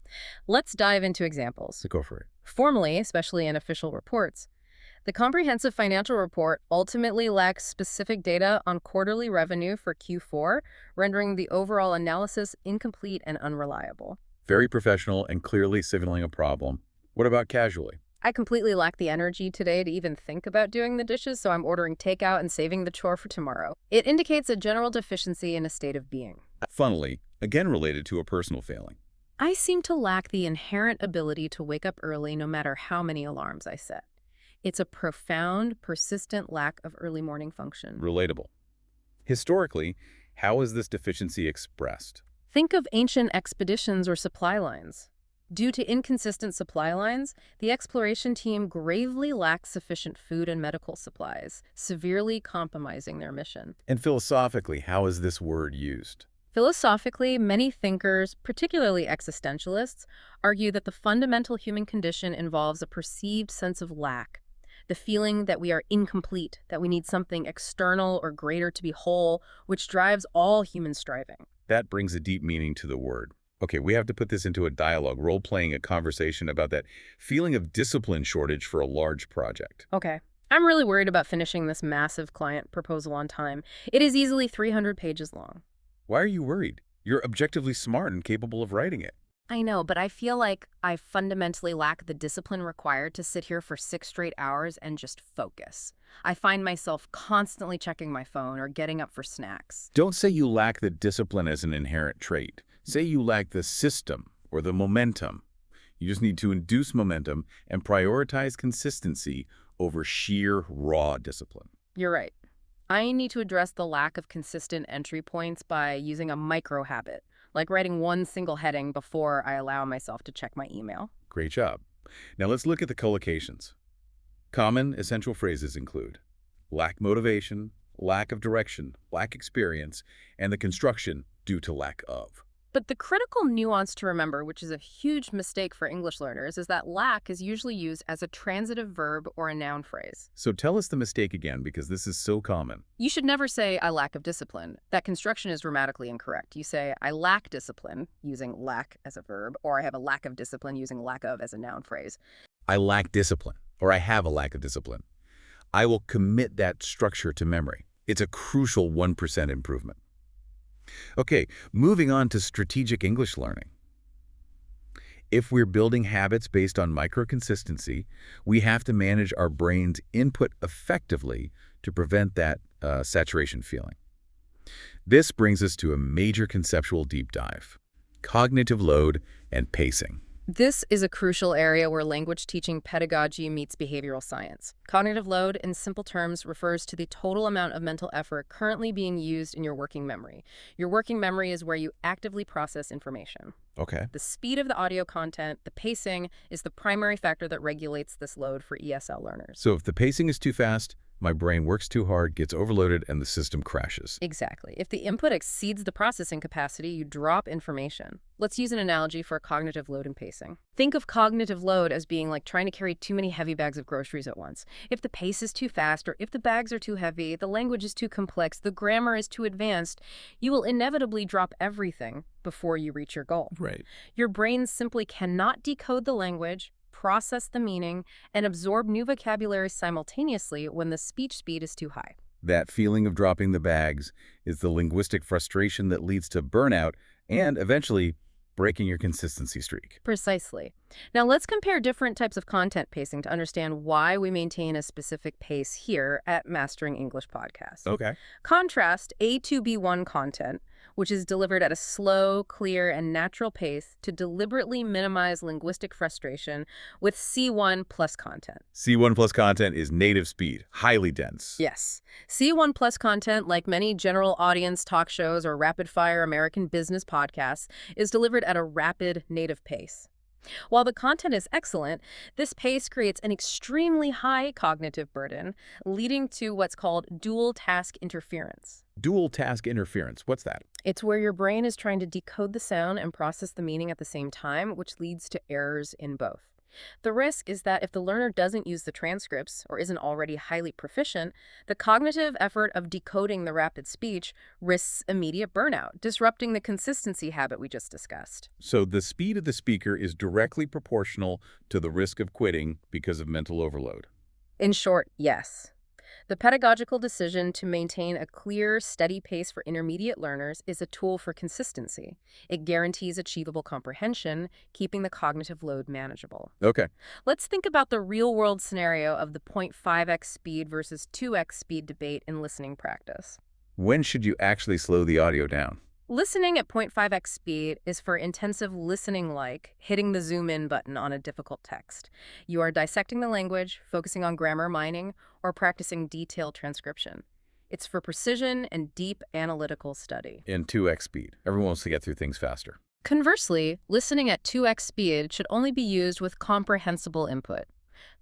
Let's dive into examples. So go for it. Formally, especially in official reports, the comprehensive financial report ultimately lacks specific data on quarterly revenue for Q4, rendering the overall analysis incomplete and unreliable. Very professional and clearly signaling a problem. What about casually? I completely lack the energy today to even think about doing the dishes, so I'm ordering takeout and saving the chore for tomorrow. It indicates a general deficiency in a state of being. Funnily, again related to a personal failing. I seem to lack the inherent ability to wake up early no matter how many alarms I set. It's a profound, persistent lack of early morning function. Relatable. Historically, how is this deficiency expressed? Think of ancient expeditions or supply lines. Due to inconsistent supply lines, the exploration team gravely lacked sufficient food and medical supplies, severely compromising their mission. And philosophically, how is this word used? Philosophically, many thinkers, particularly existentialists, argue that the fundamental human condition involves a perceived sense of lack, the feeling that we are incomplete, that we need something external or greater to be whole, which drives all human striving. That brings a deep meaning to the word. Okay, we have to put this into a dialogue, role-playing a conversation about that feeling of discipline shortage for a large project. Okay. I'm really worried about finishing this massive client proposal on time. It is easily 300 pages long. Why are you worried? You're objectively smart and capable of writing it. I know, but I feel like I fundamentally lack the discipline required to sit here for 6 straight hours and just focus. I find myself constantly checking my phone or getting up for snacks. Don't say you lack the discipline as an inherent trait. Say you lack the system or the momentum. You just need to induce momentum and prioritize consistency over sheer raw discipline. You're right. I need to address the lack of consistent entry points by using a micro habit, like writing one single heading before I allow myself to check my email. Great job. Now let's look at the collocations. Common essential phrases include lack motivation, lack of direction, lack experience, and the construction due to lack of. But the critical nuance to remember, which is a huge mistake for English learners, is that lack is usually used as a transitive verb or a noun phrase. So tell us the mistake again, because this is so common. You should never say, I lack of discipline. That construction is grammatically incorrect. You say, I lack discipline, using lack as a verb, or I have a lack of discipline, using lack of as a noun phrase. I lack discipline, or I have a lack of discipline. I will commit that structure to memory. It's a crucial 1% improvement. Okay, moving on to strategic English learning. If we're building habits based on micro-consistency, we have to manage our brain's input effectively to prevent that saturation feeling. This brings us to a major conceptual deep dive: cognitive load and pacing. This is a crucial area where language teaching pedagogy meets behavioral science. Cognitive load, in simple terms, refers to the total amount of mental effort currently being used in your working memory. Your working memory is where you actively process information. Okay. The speed of the audio content, the pacing, is the primary factor that regulates this load for ESL learners. So if the pacing is too fast, my brain works too hard, gets overloaded, and the system crashes. Exactly. If the input exceeds the processing capacity, you drop information. Let's use an analogy for cognitive load and pacing. Think of cognitive load as being like trying to carry too many heavy bags of groceries at once. If the pace is too fast, or if the bags are too heavy, the language is too complex, the grammar is too advanced, you will inevitably drop everything before you reach your goal. Right. Your brain simply cannot decode the language, process the meaning, and absorb new vocabulary simultaneously when the speech speed is too high. That feeling of dropping the bags is the linguistic frustration that leads to burnout and eventually breaking your consistency streak. Precisely. Now let's compare different types of content pacing to understand why we maintain a specific pace here at Mastering English Podcast. Okay. Contrast A2B1 content, which is delivered at a slow, clear, and natural pace to deliberately minimize linguistic frustration, with C1 plus content. C1 plus content is native speed, highly dense. Yes. C1 plus content, like many general audience talk shows or rapid-fire American business podcasts, is delivered at a rapid, native pace. While the content is excellent, this pace creates an extremely high cognitive burden, leading to what's called dual task interference. Dual task interference, what's that? It's where your brain is trying to decode the sound and process the meaning at the same time, which leads to errors in both. The risk is that if the learner doesn't use the transcripts or isn't already highly proficient, the cognitive effort of decoding the rapid speech risks immediate burnout, disrupting the consistency habit we just discussed. So the speed of the speaker is directly proportional to the risk of quitting because of mental overload. In short, yes. The pedagogical decision to maintain a clear, steady pace for intermediate learners is a tool for consistency. It guarantees achievable comprehension, keeping the cognitive load manageable. Okay. Let's think about the real-world scenario of the 0.5x speed versus 2x speed debate in listening practice. When should you actually slow the audio down? Listening at 0.5x speed is for intensive listening, like hitting the zoom in button on a difficult text. You are dissecting the language, focusing on grammar mining, or practicing detailed transcription. It's for precision and deep analytical study. In 2x speed. Everyone wants to get through things faster. Conversely, listening at 2x speed should only be used with comprehensible input.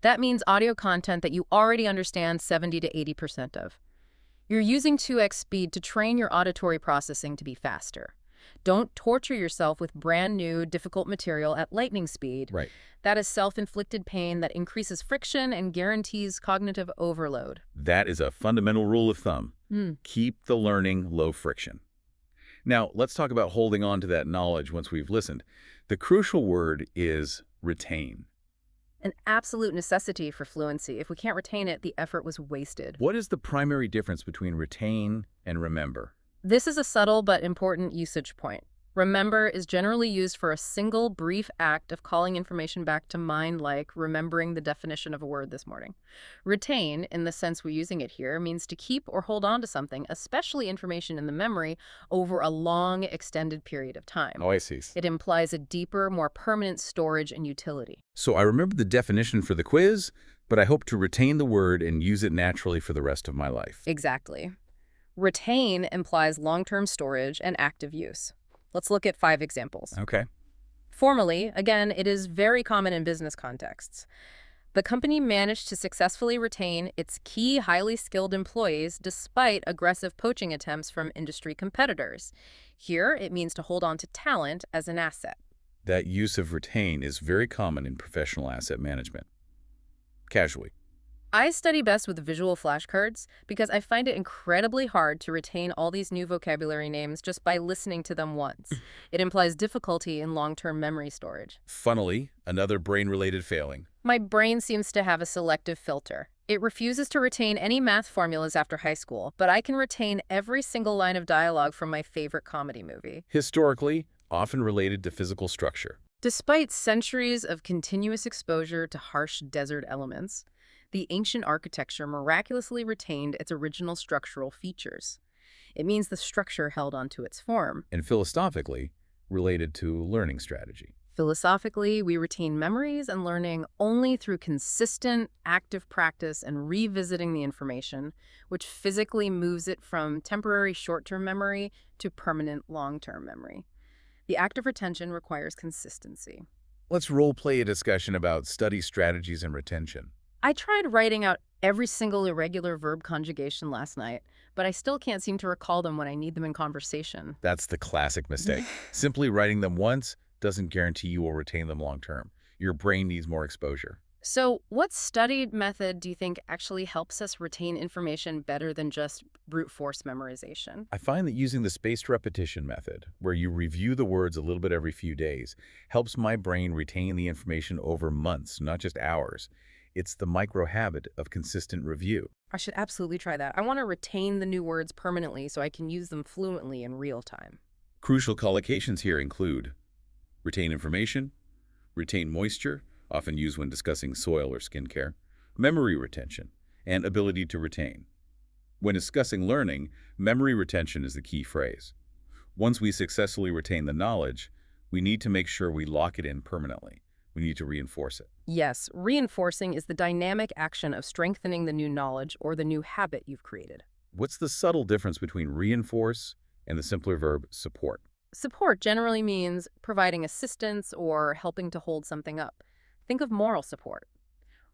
That means audio content that you already understand 70 to 80% of. You're using 2x speed to train your auditory processing to be faster. Don't torture yourself with brand new, difficult material at lightning speed. Right. That is self-inflicted pain that increases friction and guarantees cognitive overload. That is a fundamental rule of thumb. Keep the learning low friction. Now, let's talk about holding on to that knowledge once we've listened. The crucial word is retain. An absolute necessity for fluency. If we can't retain it, the effort was wasted. What is the primary difference between retain and remember? This is a subtle but important usage point. Remember is generally used for a single brief act of calling information back to mind, like remembering the definition of a word this morning. Retain, in the sense we're using it here, means to keep or hold on to something, especially information in the memory, over a long, extended period of time. Oh, I see. It implies a deeper, more permanent storage and utility. So I remember the definition for the quiz, but I hope to retain the word and use it naturally for the rest of my life. Exactly. Retain implies long-term storage and active use. Let's look at 5 examples. Okay. Formally, again, it is very common in business contexts. The company managed to successfully retain its key highly skilled employees despite aggressive poaching attempts from industry competitors. Here, it means to hold on to talent as an asset. That use of retain is very common in professional asset management. Casually. I study best with visual flashcards because I find it incredibly hard to retain all these new vocabulary names just by listening to them once. It implies difficulty in long-term memory storage. Funnily, another brain-related failing. My brain seems to have a selective filter. It refuses to retain any math formulas after high school, but I can retain every single line of dialogue from my favorite comedy movie. Historically, often related to physical structure. Despite centuries of continuous exposure to harsh desert elements, the ancient architecture miraculously retained its original structural features. It means the structure held onto its form. And philosophically, related to learning strategy. Philosophically, we retain memories and learning only through consistent, active practice and revisiting the information, which physically moves it from temporary short-term memory to permanent long-term memory. The act of retention requires consistency. Let's role-play a discussion about study strategies and retention. I tried writing out every single irregular verb conjugation last night, but I still can't seem to recall them when I need them in conversation. That's the classic mistake. Simply writing them once doesn't guarantee you will retain them long-term. Your brain needs more exposure. So, what studied method do you think actually helps us retain information better than just brute force memorization? I find that using the spaced repetition method, where you review the words a little bit every few days, helps my brain retain the information over months, not just hours. It's the micro-habit of consistent review. I should absolutely try that. I want to retain the new words permanently so I can use them fluently in real time. Crucial collocations here include retain information, retain moisture, often used when discussing soil or skincare, memory retention, and ability to retain. When discussing learning, memory retention is the key phrase. Once we successfully retain the knowledge, we need to make sure we lock it in permanently. We need to reinforce it. Yes, reinforcing is the dynamic action of strengthening the new knowledge or the new habit you've created. What's the subtle difference between reinforce and the simpler verb support? Support generally means providing assistance or helping to hold something up. Think of moral support.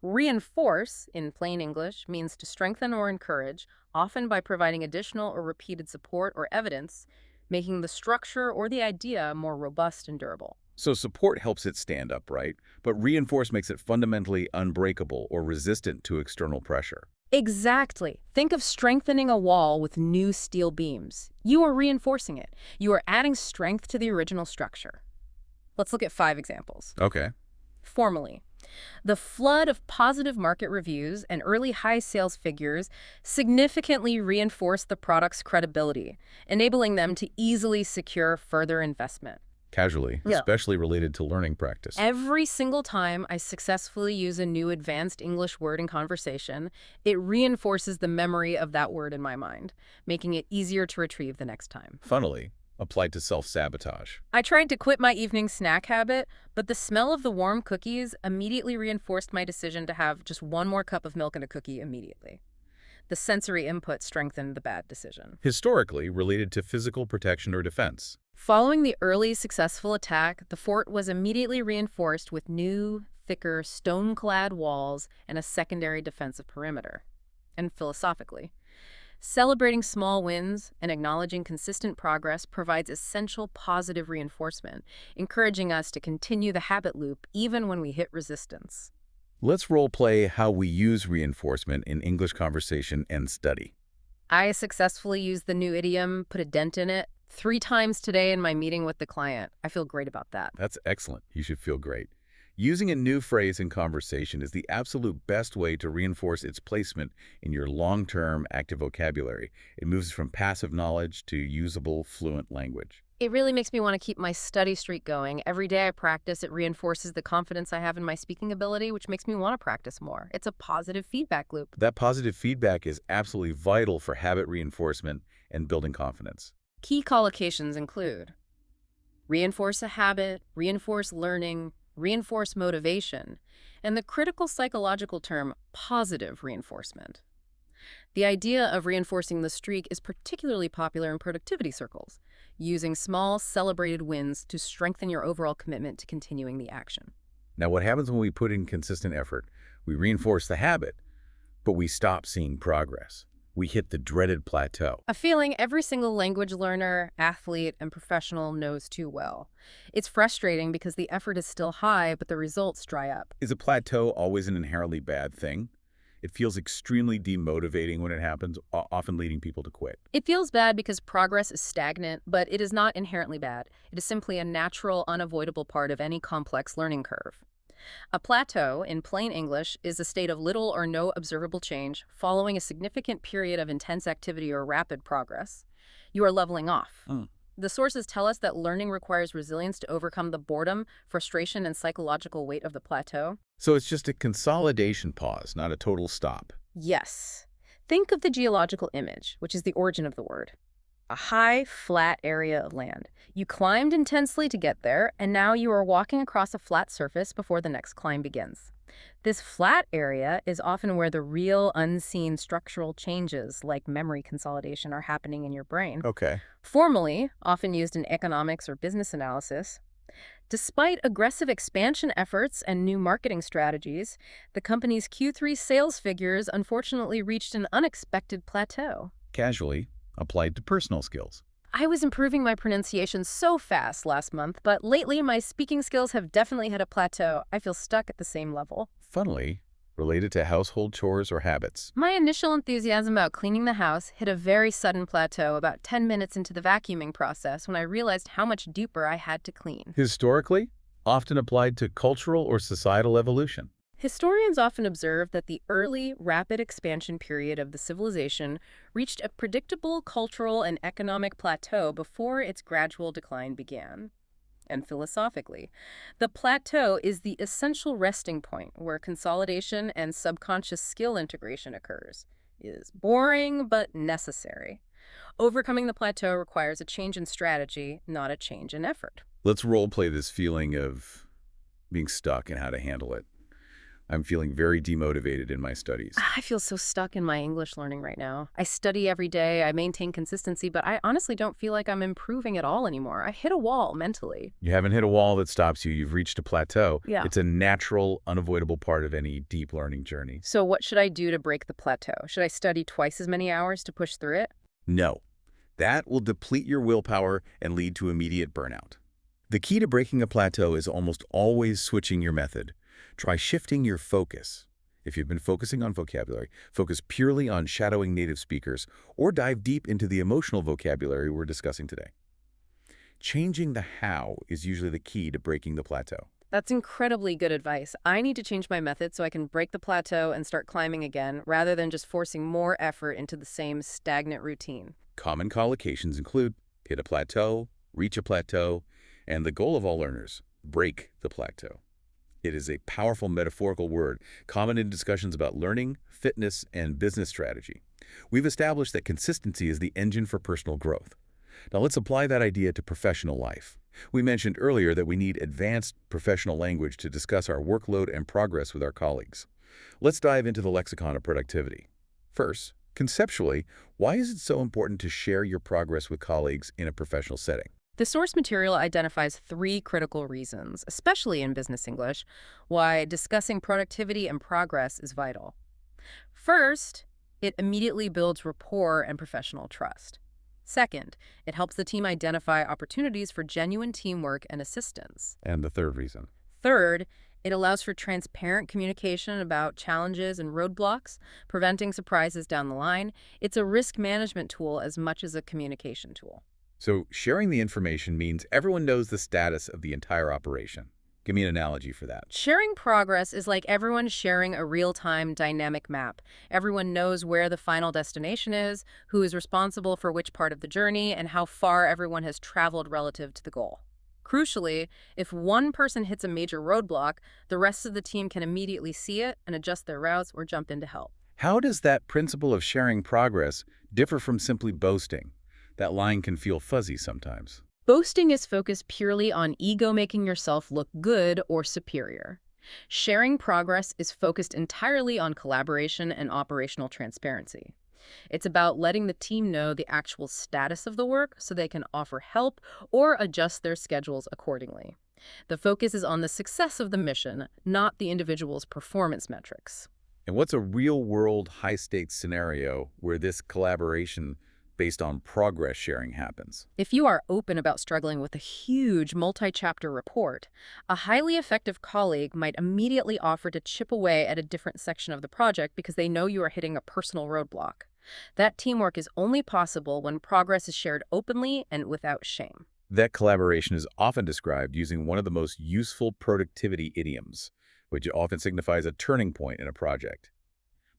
Reinforce, in plain English, means to strengthen or encourage, often by providing additional or repeated support or evidence, making the structure or the idea more robust and durable. So support helps it stand up, right? But reinforce makes it fundamentally unbreakable or resistant to external pressure. Exactly. Think of strengthening a wall with new steel beams. You are reinforcing it. You are adding strength to the original structure. Let's look at 5 examples. Okay. Formally, the flood of positive market reviews and early high sales figures significantly reinforced the product's credibility, enabling them to easily secure further investment. Casually, Yeah. especially related to learning practice. Every single time I successfully use a new advanced English word in conversation, it reinforces the memory of that word in my mind, making it easier to retrieve the next time. Funnily, applied to self-sabotage. I tried to quit my evening snack habit, but the smell of the warm cookies immediately reinforced my decision to have just one more cup of milk and a cookie immediately. The sensory input strengthened the bad decision. Historically, related to physical protection or defense. Following the early successful attack, the fort was immediately reinforced with new, thicker, stone-clad walls and a secondary defensive perimeter. And philosophically, celebrating small wins and acknowledging consistent progress provides essential positive reinforcement, encouraging us to continue the habit loop even when we hit resistance. Let's role-play how we use reinforcement in English conversation and study. I successfully used the new idiom, put a dent in it, 3 times today in my meeting with the client. I feel great about that. That's excellent. You should feel great. Using a new phrase in conversation is the absolute best way to reinforce its placement in your long-term active vocabulary. It moves from passive knowledge to usable, fluent language. It really makes me want to keep my study streak going. Every day I practice, it reinforces the confidence I have in my speaking ability, which makes me want to practice more. It's a positive feedback loop. That positive feedback is absolutely vital for habit reinforcement and building confidence. Key collocations include reinforce a habit, reinforce learning, reinforce motivation, and the critical psychological term positive reinforcement. The idea of reinforcing the streak is particularly popular in productivity circles, using small, celebrated wins to strengthen your overall commitment to continuing the action. Now, what happens when we put in consistent effort? We reinforce the habit, but we stop seeing progress. We hit the dreaded plateau. A feeling every single language learner, athlete, and professional knows too well. It's frustrating because the effort is still high, but the results dry up. Is a plateau always an inherently bad thing? It feels extremely demotivating when it happens, often leading people to quit. It feels bad because progress is stagnant, but it is not inherently bad. It is simply a natural, unavoidable part of any complex learning curve. A plateau, in plain English, is a state of little or no observable change following a significant period of intense activity or rapid progress. You are leveling off. The sources tell us that learning requires resilience to overcome the boredom, frustration, and psychological weight of the plateau. So it's just a consolidation pause, not a total stop. Yes. Think of the geological image, which is the origin of the word. A high, flat area of land. You climbed intensely to get there, and now you are walking across a flat surface before the next climb begins. This flat area is often where the real, unseen structural changes, like memory consolidation, are happening in your brain. Okay. Formally, often used in economics or business analysis, despite aggressive expansion efforts and new marketing strategies, the company's Q3 sales figures unfortunately reached an unexpected plateau. Casually applied to personal skills. I was improving my pronunciation so fast last month, but lately my speaking skills have definitely hit a plateau. I feel stuck at the same level. Funnily, related to household chores or habits. My initial enthusiasm about cleaning the house hit a very sudden plateau about 10 minutes into the vacuuming process when I realized how much deeper I had to clean. Historically, often applied to cultural or societal evolution. Historians often observe that the early, rapid expansion period of the civilization reached a predictable cultural and economic plateau before its gradual decline began. And philosophically, the plateau is the essential resting point where consolidation and subconscious skill integration occurs. It is boring, but necessary. Overcoming the plateau requires a change in strategy, not a change in effort. Let's role play this feeling of being stuck and how to handle it. I'm feeling very demotivated in my studies. I feel so stuck in my English learning right now. I study every day, I maintain consistency, but I honestly don't feel like I'm improving at all anymore. I hit a wall mentally. You haven't hit a wall that stops you. You've reached a plateau. Yeah. It's a natural, unavoidable part of any deep learning journey. So what should I do to break the plateau? Should I study twice as many hours to push through it? No. That will deplete your willpower and lead to immediate burnout. The key to breaking a plateau is almost always switching your method. Try shifting your focus. If you've been focusing on vocabulary, focus purely on shadowing native speakers or dive deep into the emotional vocabulary we're discussing today. Changing the how is usually the key to breaking the plateau. That's incredibly good advice. I need to change my method so I can break the plateau and start climbing again, rather than just forcing more effort into the same stagnant routine. Common collocations include hit a plateau, reach a plateau, and the goal of all learners, break the plateau. It is a powerful metaphorical word, common in discussions about learning, fitness, and business strategy. We've established that consistency is the engine for personal growth. Now let's apply that idea to professional life. We mentioned earlier that we need advanced professional language to discuss our workload and progress with our colleagues. Let's dive into the lexicon of productivity. First, conceptually, why is it so important to share your progress with colleagues in a professional setting? The source material identifies 3 critical reasons, especially in business English, why discussing productivity and progress is vital. First, it immediately builds rapport and professional trust. Second, it helps the team identify opportunities for genuine teamwork and assistance. And the third reason? Third, it allows for transparent communication about challenges and roadblocks, preventing surprises down the line. It's a risk management tool as much as a communication tool. So sharing the information means everyone knows the status of the entire operation. Give me an analogy for that. Sharing progress is like everyone sharing a real-time dynamic map. Everyone knows where the final destination is, who is responsible for which part of the journey, and how far everyone has traveled relative to the goal. Crucially, if one person hits a major roadblock, the rest of the team can immediately see it and adjust their routes or jump in to help. How does that principle of sharing progress differ from simply boasting? That line can feel fuzzy sometimes. Boasting is focused purely on ego making yourself look good or superior. Sharing progress is focused entirely on collaboration and operational transparency. It's about letting the team know the actual status of the work so they can offer help or adjust their schedules accordingly. The focus is on the success of the mission, not the individual's performance metrics. And what's a real-world high-stakes scenario where this collaboration based on progress sharing happens? If you are open about struggling with a huge multi-chapter report, a highly effective colleague might immediately offer to chip away at a different section of the project because they know you are hitting a personal roadblock. That teamwork is only possible when progress is shared openly and without shame. That collaboration is often described using one of the most useful productivity idioms, which often signifies a turning point in a project.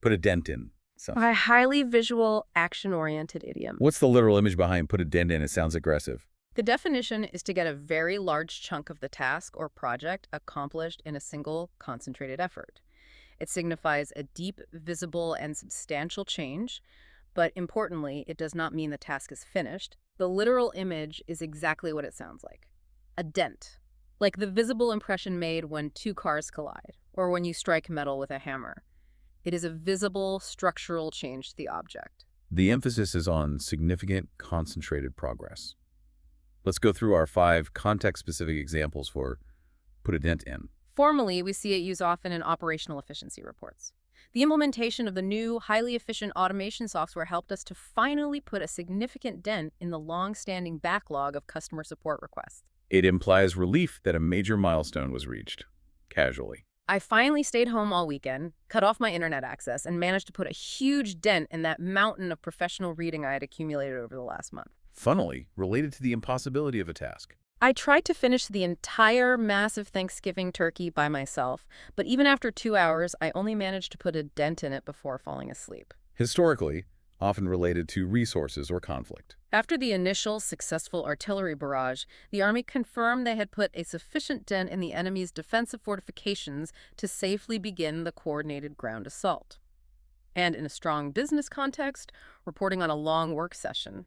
Put a dent in something. A highly visual, action-oriented idiom. What's the literal image behind put a dent in? It sounds aggressive. The definition is to get a very large chunk of the task or project accomplished in a single, concentrated effort. It signifies a deep, visible, and substantial change, but importantly, it does not mean the task is finished. The literal image is exactly what it sounds like. A dent. Like the visible impression made when two cars collide, or when you strike metal with a hammer. It is a visible, structural change to the object. The emphasis is on significant, concentrated progress. Let's go through our 5 context-specific examples for put a dent in. Formally, we see it used often in operational efficiency reports. The implementation of the new, highly efficient automation software helped us to finally put a significant dent in the long-standing backlog of customer support requests. It implies relief that a major milestone was reached, casually. I finally stayed home all weekend, cut off my internet access, and managed to put a huge dent in that mountain of professional reading I had accumulated over the last month. Funnily, related to the impossibility of a task. I tried to finish the entire massive Thanksgiving turkey by myself, but even after 2 hours, I only managed to put a dent in it before falling asleep. Historically, often related to resources or conflict. After the initial successful artillery barrage, the Army confirmed they had put a sufficient dent in the enemy's defensive fortifications to safely begin the coordinated ground assault. And in a strong business context, reporting on a long work session.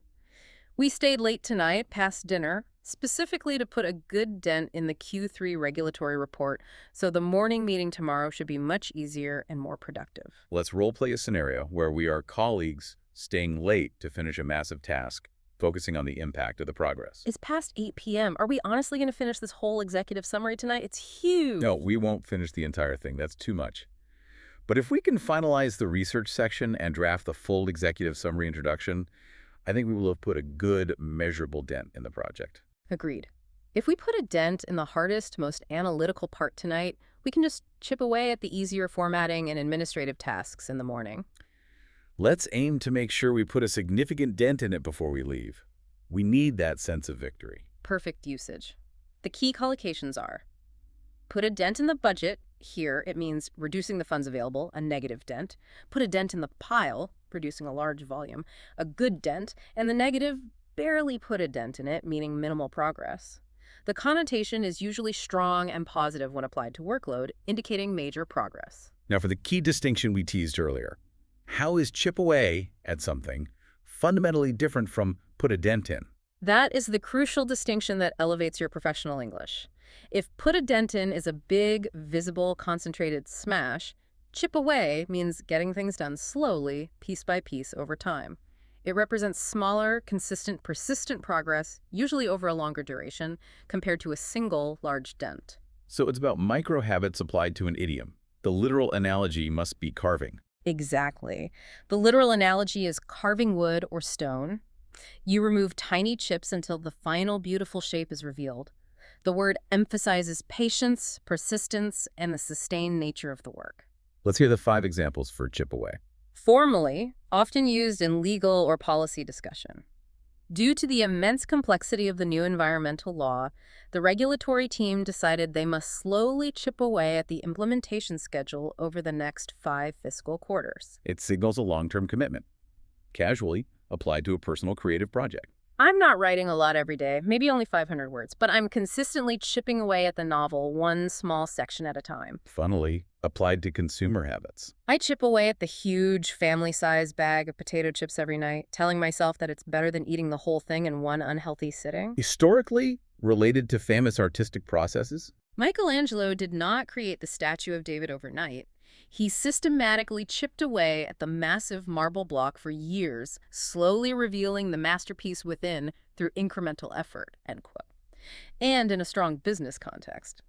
We stayed late tonight, past dinner, specifically to put a good dent in the Q3 regulatory report, so the morning meeting tomorrow should be much easier and more productive. Let's role-play a scenario where we are colleagues staying late to finish a massive task, focusing on the impact of the progress. It's past 8 p.m. Are we honestly going to finish this whole executive summary tonight? It's huge. No, we won't finish the entire thing. That's too much. But if we can finalize the research section and draft the full executive summary introduction, I think we will have put a good, measurable dent in the project. Agreed. If we put a dent in the hardest, most analytical part tonight, we can just chip away at the easier formatting and administrative tasks in the morning. Let's aim to make sure we put a significant dent in it before we leave. We need that sense of victory. Perfect usage. The key collocations are: put a dent in the budget. Here, it means reducing the funds available, a negative dent. Put a dent in the pile, producing a large volume, a good dent. And the negative, barely put a dent in it, meaning minimal progress. The connotation is usually strong and positive when applied to workload, indicating major progress. Now for the key distinction we teased earlier. How is chip away at something fundamentally different from put a dent in? That is the crucial distinction that elevates your professional English. If put a dent in is a big, visible, concentrated smash, chip away means getting things done slowly, piece by piece, over time. It represents smaller, consistent, persistent progress, usually over a longer duration, compared to a single large dent. So it's about micro habits applied to an idiom. The literal analogy must be carving. Exactly. The literal analogy is carving wood or stone. You remove tiny chips until the final beautiful shape is revealed. The word emphasizes patience, persistence, and the sustained nature of the work. Let's hear the 5 examples for chip away. Formally, often used in legal or policy discussion. Due to the immense complexity of the new environmental law, the regulatory team decided they must slowly chip away at the implementation schedule over the next 5 fiscal quarters. It signals a long-term commitment, casually applied to a personal creative project. I'm not writing a lot every day, maybe only 500 words, but I'm consistently chipping away at the novel one small section at a time. Funnily, applied to consumer habits. I chip away at the huge family-sized bag of potato chips every night, telling myself that it's better than eating the whole thing in one unhealthy sitting. Historically, related to famous artistic processes? Michelangelo did not create the statue of David overnight. He systematically chipped away at the massive marble block for years, slowly revealing the masterpiece within through incremental effort, end quote. and in a strong business context.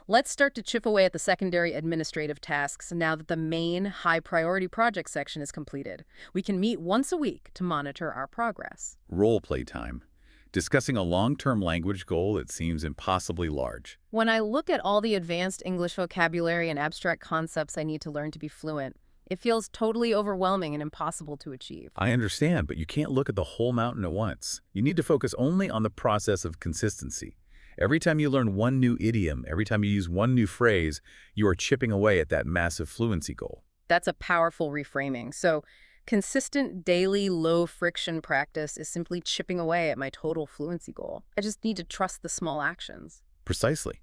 Let's start to chip away at the secondary administrative tasks now that the main high-priority project section is completed. We can meet once a week to monitor our progress. Role play time. Discussing a long-term language goal that seems impossibly large. When I look at all the advanced English vocabulary and abstract concepts I need to learn to be fluent, it feels totally overwhelming and impossible to achieve. I understand, but you can't look at the whole mountain at once. You need to focus only on the process of consistency. Every time you learn one new idiom, every time you use one new phrase, you are chipping away at that massive fluency goal. That's a powerful reframing. So, consistent daily low-friction practice is simply chipping away at my total fluency goal. I just need to trust the small actions. Precisely.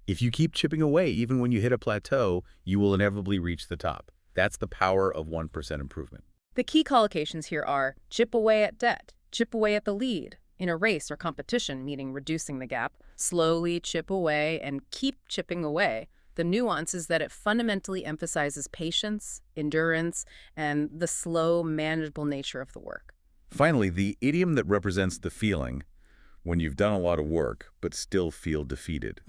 If you keep chipping away even when you hit a plateau, you will inevitably reach the top. That's the power of 1% improvement. The key collocations here are chip away at debt, chip away at the lead. In a race or competition, meaning reducing the gap, slowly chip away and keep chipping away. The nuance is that it fundamentally emphasizes patience, endurance, and the slow, manageable nature of the work. Finally, the idiom that represents the feeling when you've done a lot of work but still feel defeated.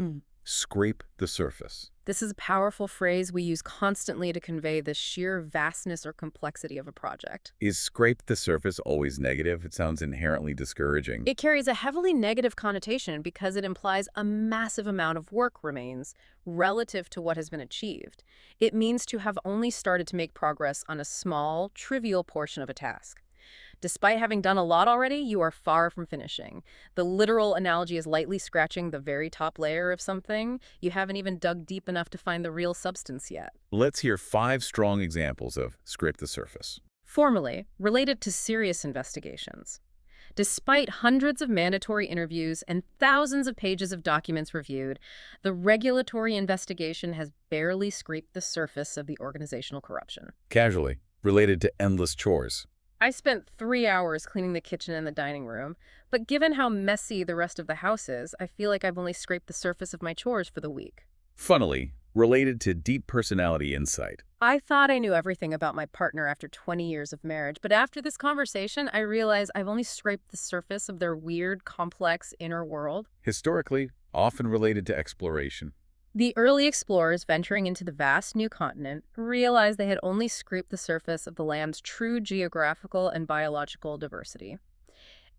Scrape the surface. This is a powerful phrase we use constantly to convey the sheer vastness or complexity of a project. Is scrape the surface always negative? It sounds inherently discouraging. It carries a heavily negative connotation because it implies a massive amount of work remains relative to what has been achieved. It means to have only started to make progress on a small, trivial portion of a task. Despite having done a lot already, you are far from finishing. The literal analogy is lightly scratching the very top layer of something. You haven't even dug deep enough to find the real substance yet. Let's hear 5 strong examples of scrape the surface. Formally, related to serious investigations. Despite hundreds of mandatory interviews and thousands of pages of documents reviewed, the regulatory investigation has barely scraped the surface of the organizational corruption. Casually, related to endless chores. I spent 3 hours cleaning the kitchen and the dining room, but given how messy the rest of the house is, I feel like I've only scraped the surface of my chores for the week. Funnily, related to deep personality insight. I thought I knew everything about my partner after 20 years of marriage, but after this conversation, I realize I've only scraped the surface of their weird, complex inner world. Historically, often related to exploration. The early explorers venturing into the vast new continent realized they had only scraped the surface of the land's true geographical and biological diversity.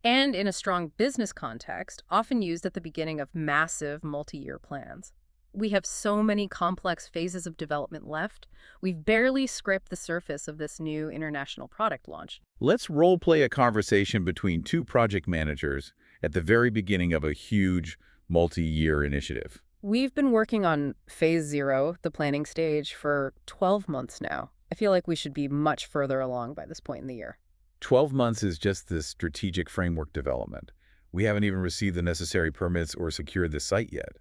And in a strong business context, often used at the beginning of massive multi-year plans. We have so many complex phases of development left, we've barely scraped the surface of this new international product launch. Let's role-play a conversation between 2 project managers at the very beginning of a huge multi-year initiative. We've been working on phase 0, the planning stage, for 12 months now. I feel like we should be much further along by this point in the year. 12 months is just the strategic framework development. We haven't even received the necessary permits or secured the site yet.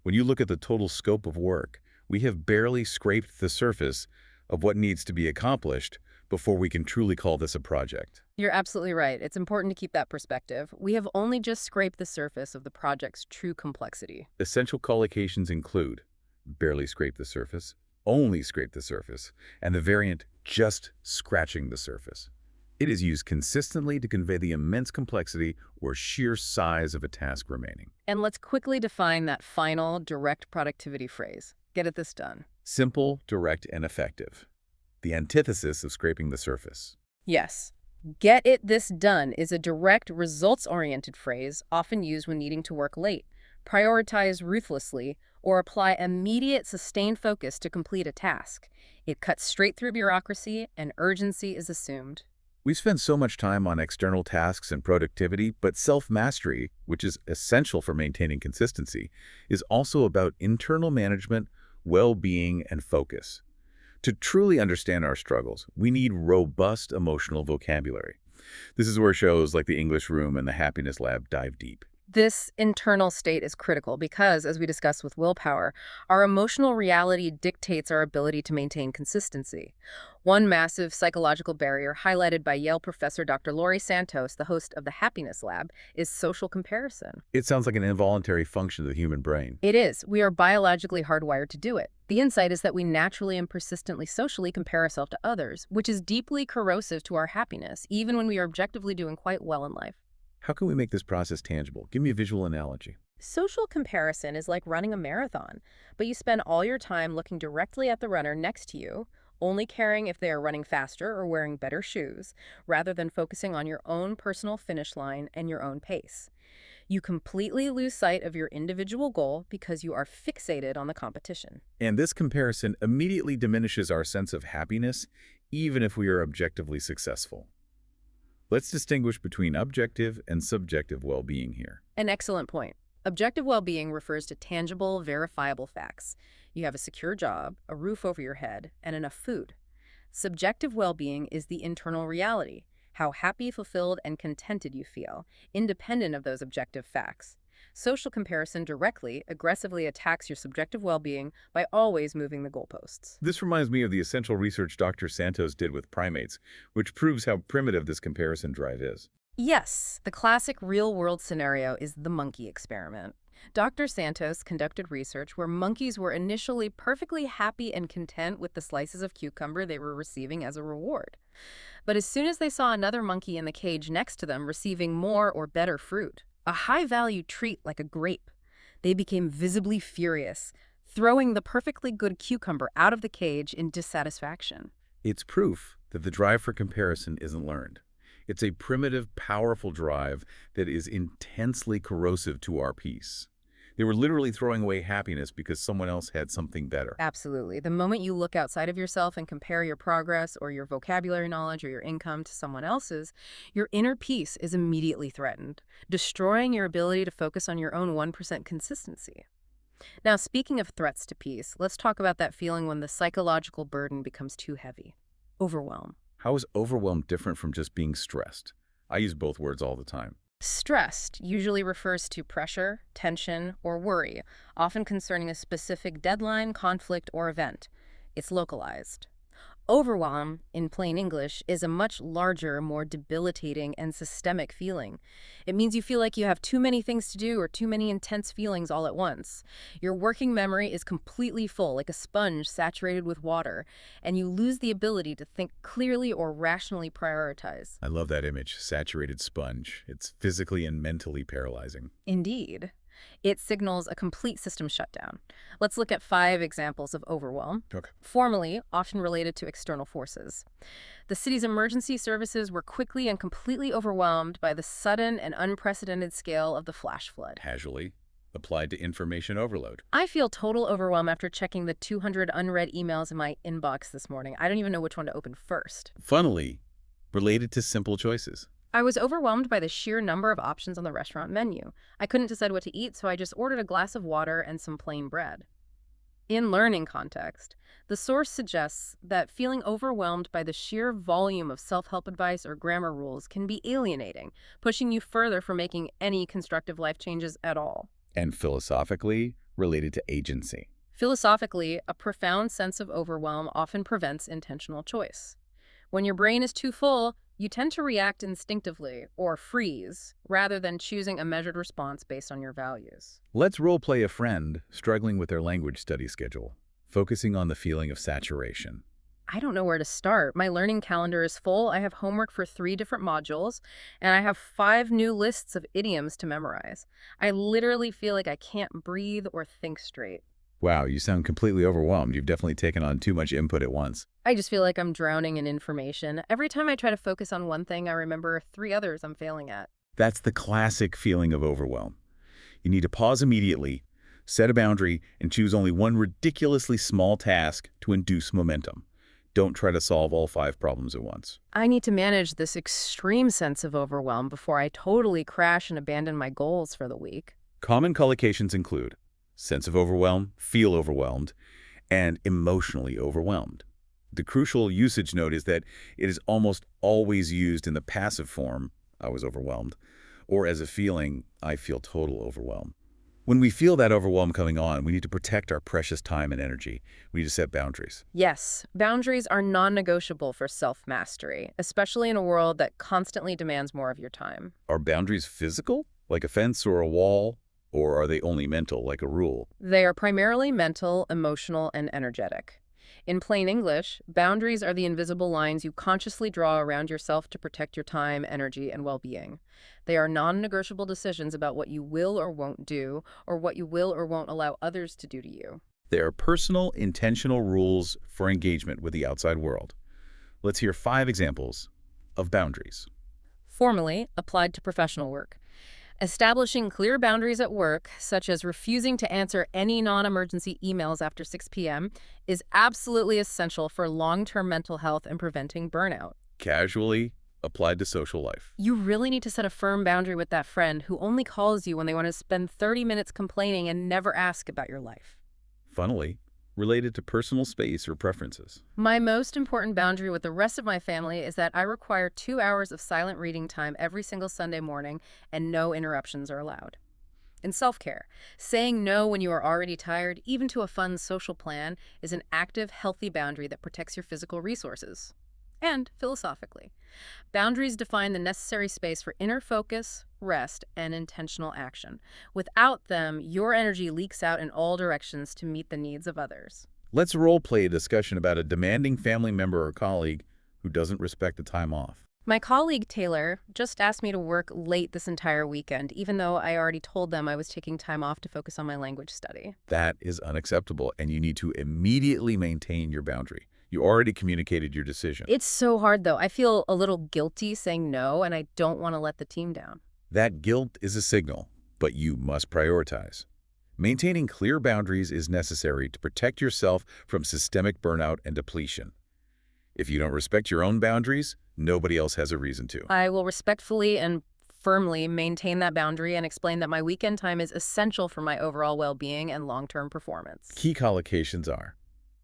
When you look at the total scope of work, we have barely scraped the surface of what needs to be accomplished before we can truly call this a project. You're absolutely right. It's important to keep that perspective. We have only just scraped the surface of the project's true complexity. Essential collocations include barely scrape the surface, only scrape the surface, and the variant just scratching the surface. It is used consistently to convey the immense complexity or sheer size of a task remaining. And let's quickly define that final, direct productivity phrase. Get this done. Simple, direct, and effective. The antithesis of scraping the surface. Yes. Get this done is a direct, results-oriented phrase often used when needing to work late, prioritize ruthlessly, or apply immediate, sustained focus to complete a task. It cuts straight through bureaucracy, and urgency is assumed. We spend so much time on external tasks and productivity, but self-mastery, which is essential for maintaining consistency, is also about internal management, well-being, and focus. To truly understand our struggles, we need robust emotional vocabulary. This is where shows like The English Room and the Happiness Lab dive deep. This internal state is critical because, as we discussed with Willpower, our emotional reality dictates our ability to maintain consistency. One massive psychological barrier highlighted by Yale professor Dr. Laurie Santos, the host of the Happiness Lab, is social comparison. It sounds like an involuntary function of the human brain. It is. We are biologically hardwired to do it. The insight is that we naturally and persistently socially compare ourselves to others, which is deeply corrosive to our happiness, even when we are objectively doing quite well in life. How can we make this process tangible? Give me a visual analogy. Social comparison is like running a marathon, but you spend all your time looking directly at the runner next to you, only caring if they are running faster or wearing better shoes, rather than focusing on your own personal finish line and your own pace. You completely lose sight of your individual goal because you are fixated on the competition. And this comparison immediately diminishes our sense of happiness, even if we are objectively successful. Let's distinguish between objective and subjective well-being here. An excellent point. Objective well-being refers to tangible, verifiable facts. You have a secure job, a roof over your head, and enough food. Subjective well-being is the internal reality, how happy, fulfilled, and contented you feel, independent of those objective facts. Social comparison directly, aggressively attacks your subjective well-being by always moving the goalposts. This reminds me of the essential research Dr. Santos did with primates, which proves how primitive this comparison drive is. Yes, the classic real-world scenario is the monkey experiment. Dr. Santos conducted research where monkeys were initially perfectly happy and content with the slices of cucumber they were receiving as a reward. But as soon as they saw another monkey in the cage next to them receiving more or better fruit, a high-value treat like a grape, they became visibly furious, throwing the perfectly good cucumber out of the cage in dissatisfaction. It's proof that the drive for comparison isn't learned. It's a primitive, powerful drive that is intensely corrosive to our peace. They were literally throwing away happiness because someone else had something better. Absolutely. The moment you look outside of yourself and compare your progress or your vocabulary knowledge or your income to someone else's, your inner peace is immediately threatened, destroying your ability to focus on your own 1% consistency. Now, speaking of threats to peace, let's talk about that feeling when the psychological burden becomes too heavy. Overwhelm. How is overwhelm different from just being stressed? I use both words all the time. Stressed usually refers to pressure, tension, or worry, often concerning a specific deadline, conflict, or event. It's localized. Overwhelm, in plain English, is a much larger, more debilitating and systemic feeling. It means you feel like you have too many things to do or too many intense feelings all at once. Your working memory is completely full, like a sponge saturated with water, and you lose the ability to think clearly or rationally prioritize. I love that image, saturated sponge. It's physically and mentally paralyzing. Indeed. It signals a complete system shutdown. Let's look at 5 examples of overwhelm, Okay. formally often related to external forces. The city's emergency services were quickly and completely overwhelmed by the sudden and unprecedented scale of the flash flood. Casually applied to information overload. I feel total overwhelm after checking the 200 unread emails in my inbox this morning. I don't even know which one to open first. Funnily, related to simple choices. I was overwhelmed by the sheer number of options on the restaurant menu. I couldn't decide what to eat, so I just ordered a glass of water and some plain bread. In learning context, the source suggests that feeling overwhelmed by the sheer volume of self-help advice or grammar rules can be alienating, pushing you further from making any constructive life changes at all. And philosophically, related to agency. Philosophically, a profound sense of overwhelm often prevents intentional choice. When your brain is too full, you tend to react instinctively, or freeze, rather than choosing a measured response based on your values. Let's role-play a friend struggling with their language study schedule, focusing on the feeling of saturation. I don't know where to start. My learning calendar is full. I have homework for 3 different modules, and I have 5 new lists of idioms to memorize. I literally feel like I can't breathe or think straight. Wow, you sound completely overwhelmed. You've definitely taken on too much input at once. I just feel like I'm drowning in information. Every time I try to focus on one thing, I remember 3 others I'm failing at. That's the classic feeling of overwhelm. You need to pause immediately, set a boundary, and choose only one ridiculously small task to induce momentum. Don't try to solve all 5 problems at once. I need to manage this extreme sense of overwhelm before I totally crash and abandon my goals for the week. Common collocations include sense of overwhelm, feel overwhelmed, and emotionally overwhelmed. The crucial usage note is that it is almost always used in the passive form, I was overwhelmed, or as a feeling, I feel total overwhelm. When we feel that overwhelm coming on, we need to protect our precious time and energy. We need to set boundaries. Yes, boundaries are non-negotiable for self-mastery, especially in a world that constantly demands more of your time. Are boundaries physical, like a fence or a wall, or are they only mental, like a rule? They are primarily mental, emotional, and energetic. In plain English, boundaries are the invisible lines you consciously draw around yourself to protect your time, energy, and well-being. They are non-negotiable decisions about what you will or won't do, or what you will or won't allow others to do to you. They are personal, intentional rules for engagement with the outside world. Let's hear 5 examples of boundaries. Formally, applied to professional work. Establishing clear boundaries at work, such as refusing to answer any non-emergency emails after 6 p.m., is absolutely essential for long-term mental health and preventing burnout. Casually applied to social life. You really need to set a firm boundary with that friend who only calls you when they want to spend 30 minutes complaining and never ask about your life. Funnily, related to personal space or preferences. My most important boundary with the rest of my family is that I require 2 hours of silent reading time every single Sunday morning, and no interruptions are allowed. In self-care, saying no when you are already tired, even to a fun social plan, is an active, healthy boundary that protects your physical resources. And philosophically, boundaries define the necessary space for inner focus, rest, and intentional action. Without them, your energy leaks out in all directions to meet the needs of others. Let's role-play a discussion about a demanding family member or colleague who doesn't respect the time off. My colleague, Taylor, just asked me to work late this entire weekend, even though I already told them I was taking time off to focus on my language study. That is unacceptable, and you need to immediately maintain your boundary. You already communicated your decision. It's so hard, though. I feel a little guilty saying no, and I don't want to let the team down. That guilt is a signal, but you must prioritize. Maintaining clear boundaries is necessary to protect yourself from systemic burnout and depletion. If you don't respect your own boundaries, nobody else has a reason to. I will respectfully and firmly maintain that boundary and explain that my weekend time is essential for my overall well-being and long-term performance. Key collocations are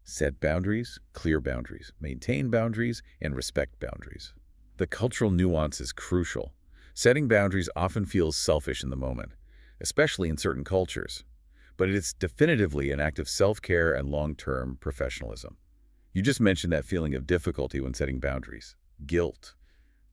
set boundaries, clear boundaries, maintain boundaries, and respect boundaries. The cultural nuance is crucial. Setting boundaries often feels selfish in the moment, especially in certain cultures, but it's definitively an act of self-care and long-term professionalism. You just mentioned that feeling of difficulty when setting boundaries. Guilt.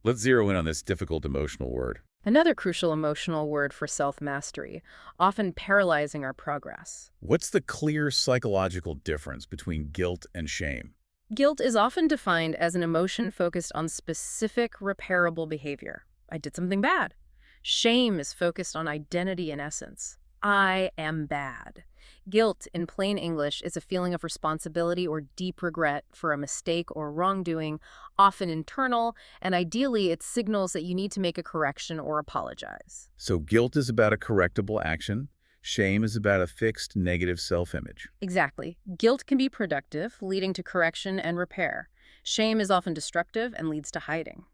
Let's zero in on this difficult emotional word. Another crucial emotional word for self-mastery, often paralyzing our progress. What's the clear psychological difference between guilt and shame? Guilt is often defined as an emotion focused on specific, repairable behavior. I did something bad. Shame is focused on identity and essence. I am bad. Guilt, in plain English, is a feeling of responsibility or deep regret for a mistake or wrongdoing, often internal, and ideally it signals that you need to make a correction or apologize. So guilt is about a correctable action. Shame is about a fixed negative self-image. Exactly. Guilt can be productive, leading to correction and repair. Shame is often destructive and leads to hiding.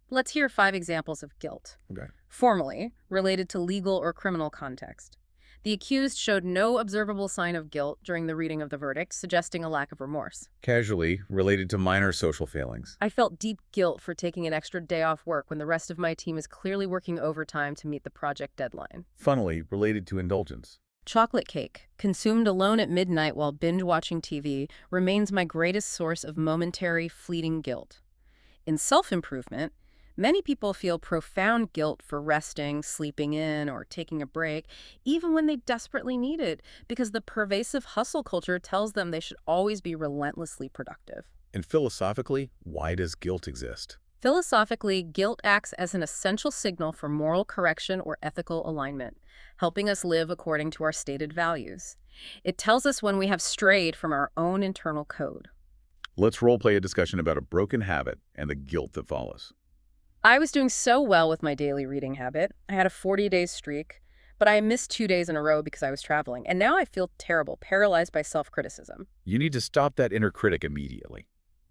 Let's hear 5 examples of guilt. Okay. Formally, related to legal or criminal context. The accused showed no observable sign of guilt during the reading of the verdict, suggesting a lack of remorse. Casually, related to minor social failings. I felt deep guilt for taking an extra day off work when the rest of my team is clearly working overtime to meet the project deadline. Funnily, related to indulgence. Chocolate cake, consumed alone at midnight while binge-watching TV, remains my greatest source of momentary, fleeting guilt. In self-improvement, many people feel profound guilt for resting, sleeping in, or taking a break, even when they desperately need it, because the pervasive hustle culture tells them they should always be relentlessly productive. And philosophically, why does guilt exist? Philosophically, guilt acts as an essential signal for moral correction or ethical alignment, helping us live according to our stated values. It tells us when we have strayed from our own internal code. Let's role-play a discussion about a broken habit and the guilt that follows. I was doing so well with my daily reading habit. I had a 40-day streak, but I missed 2 days in a row because I was traveling. And now I feel terrible, paralyzed by self-criticism. You need to stop that inner critic immediately.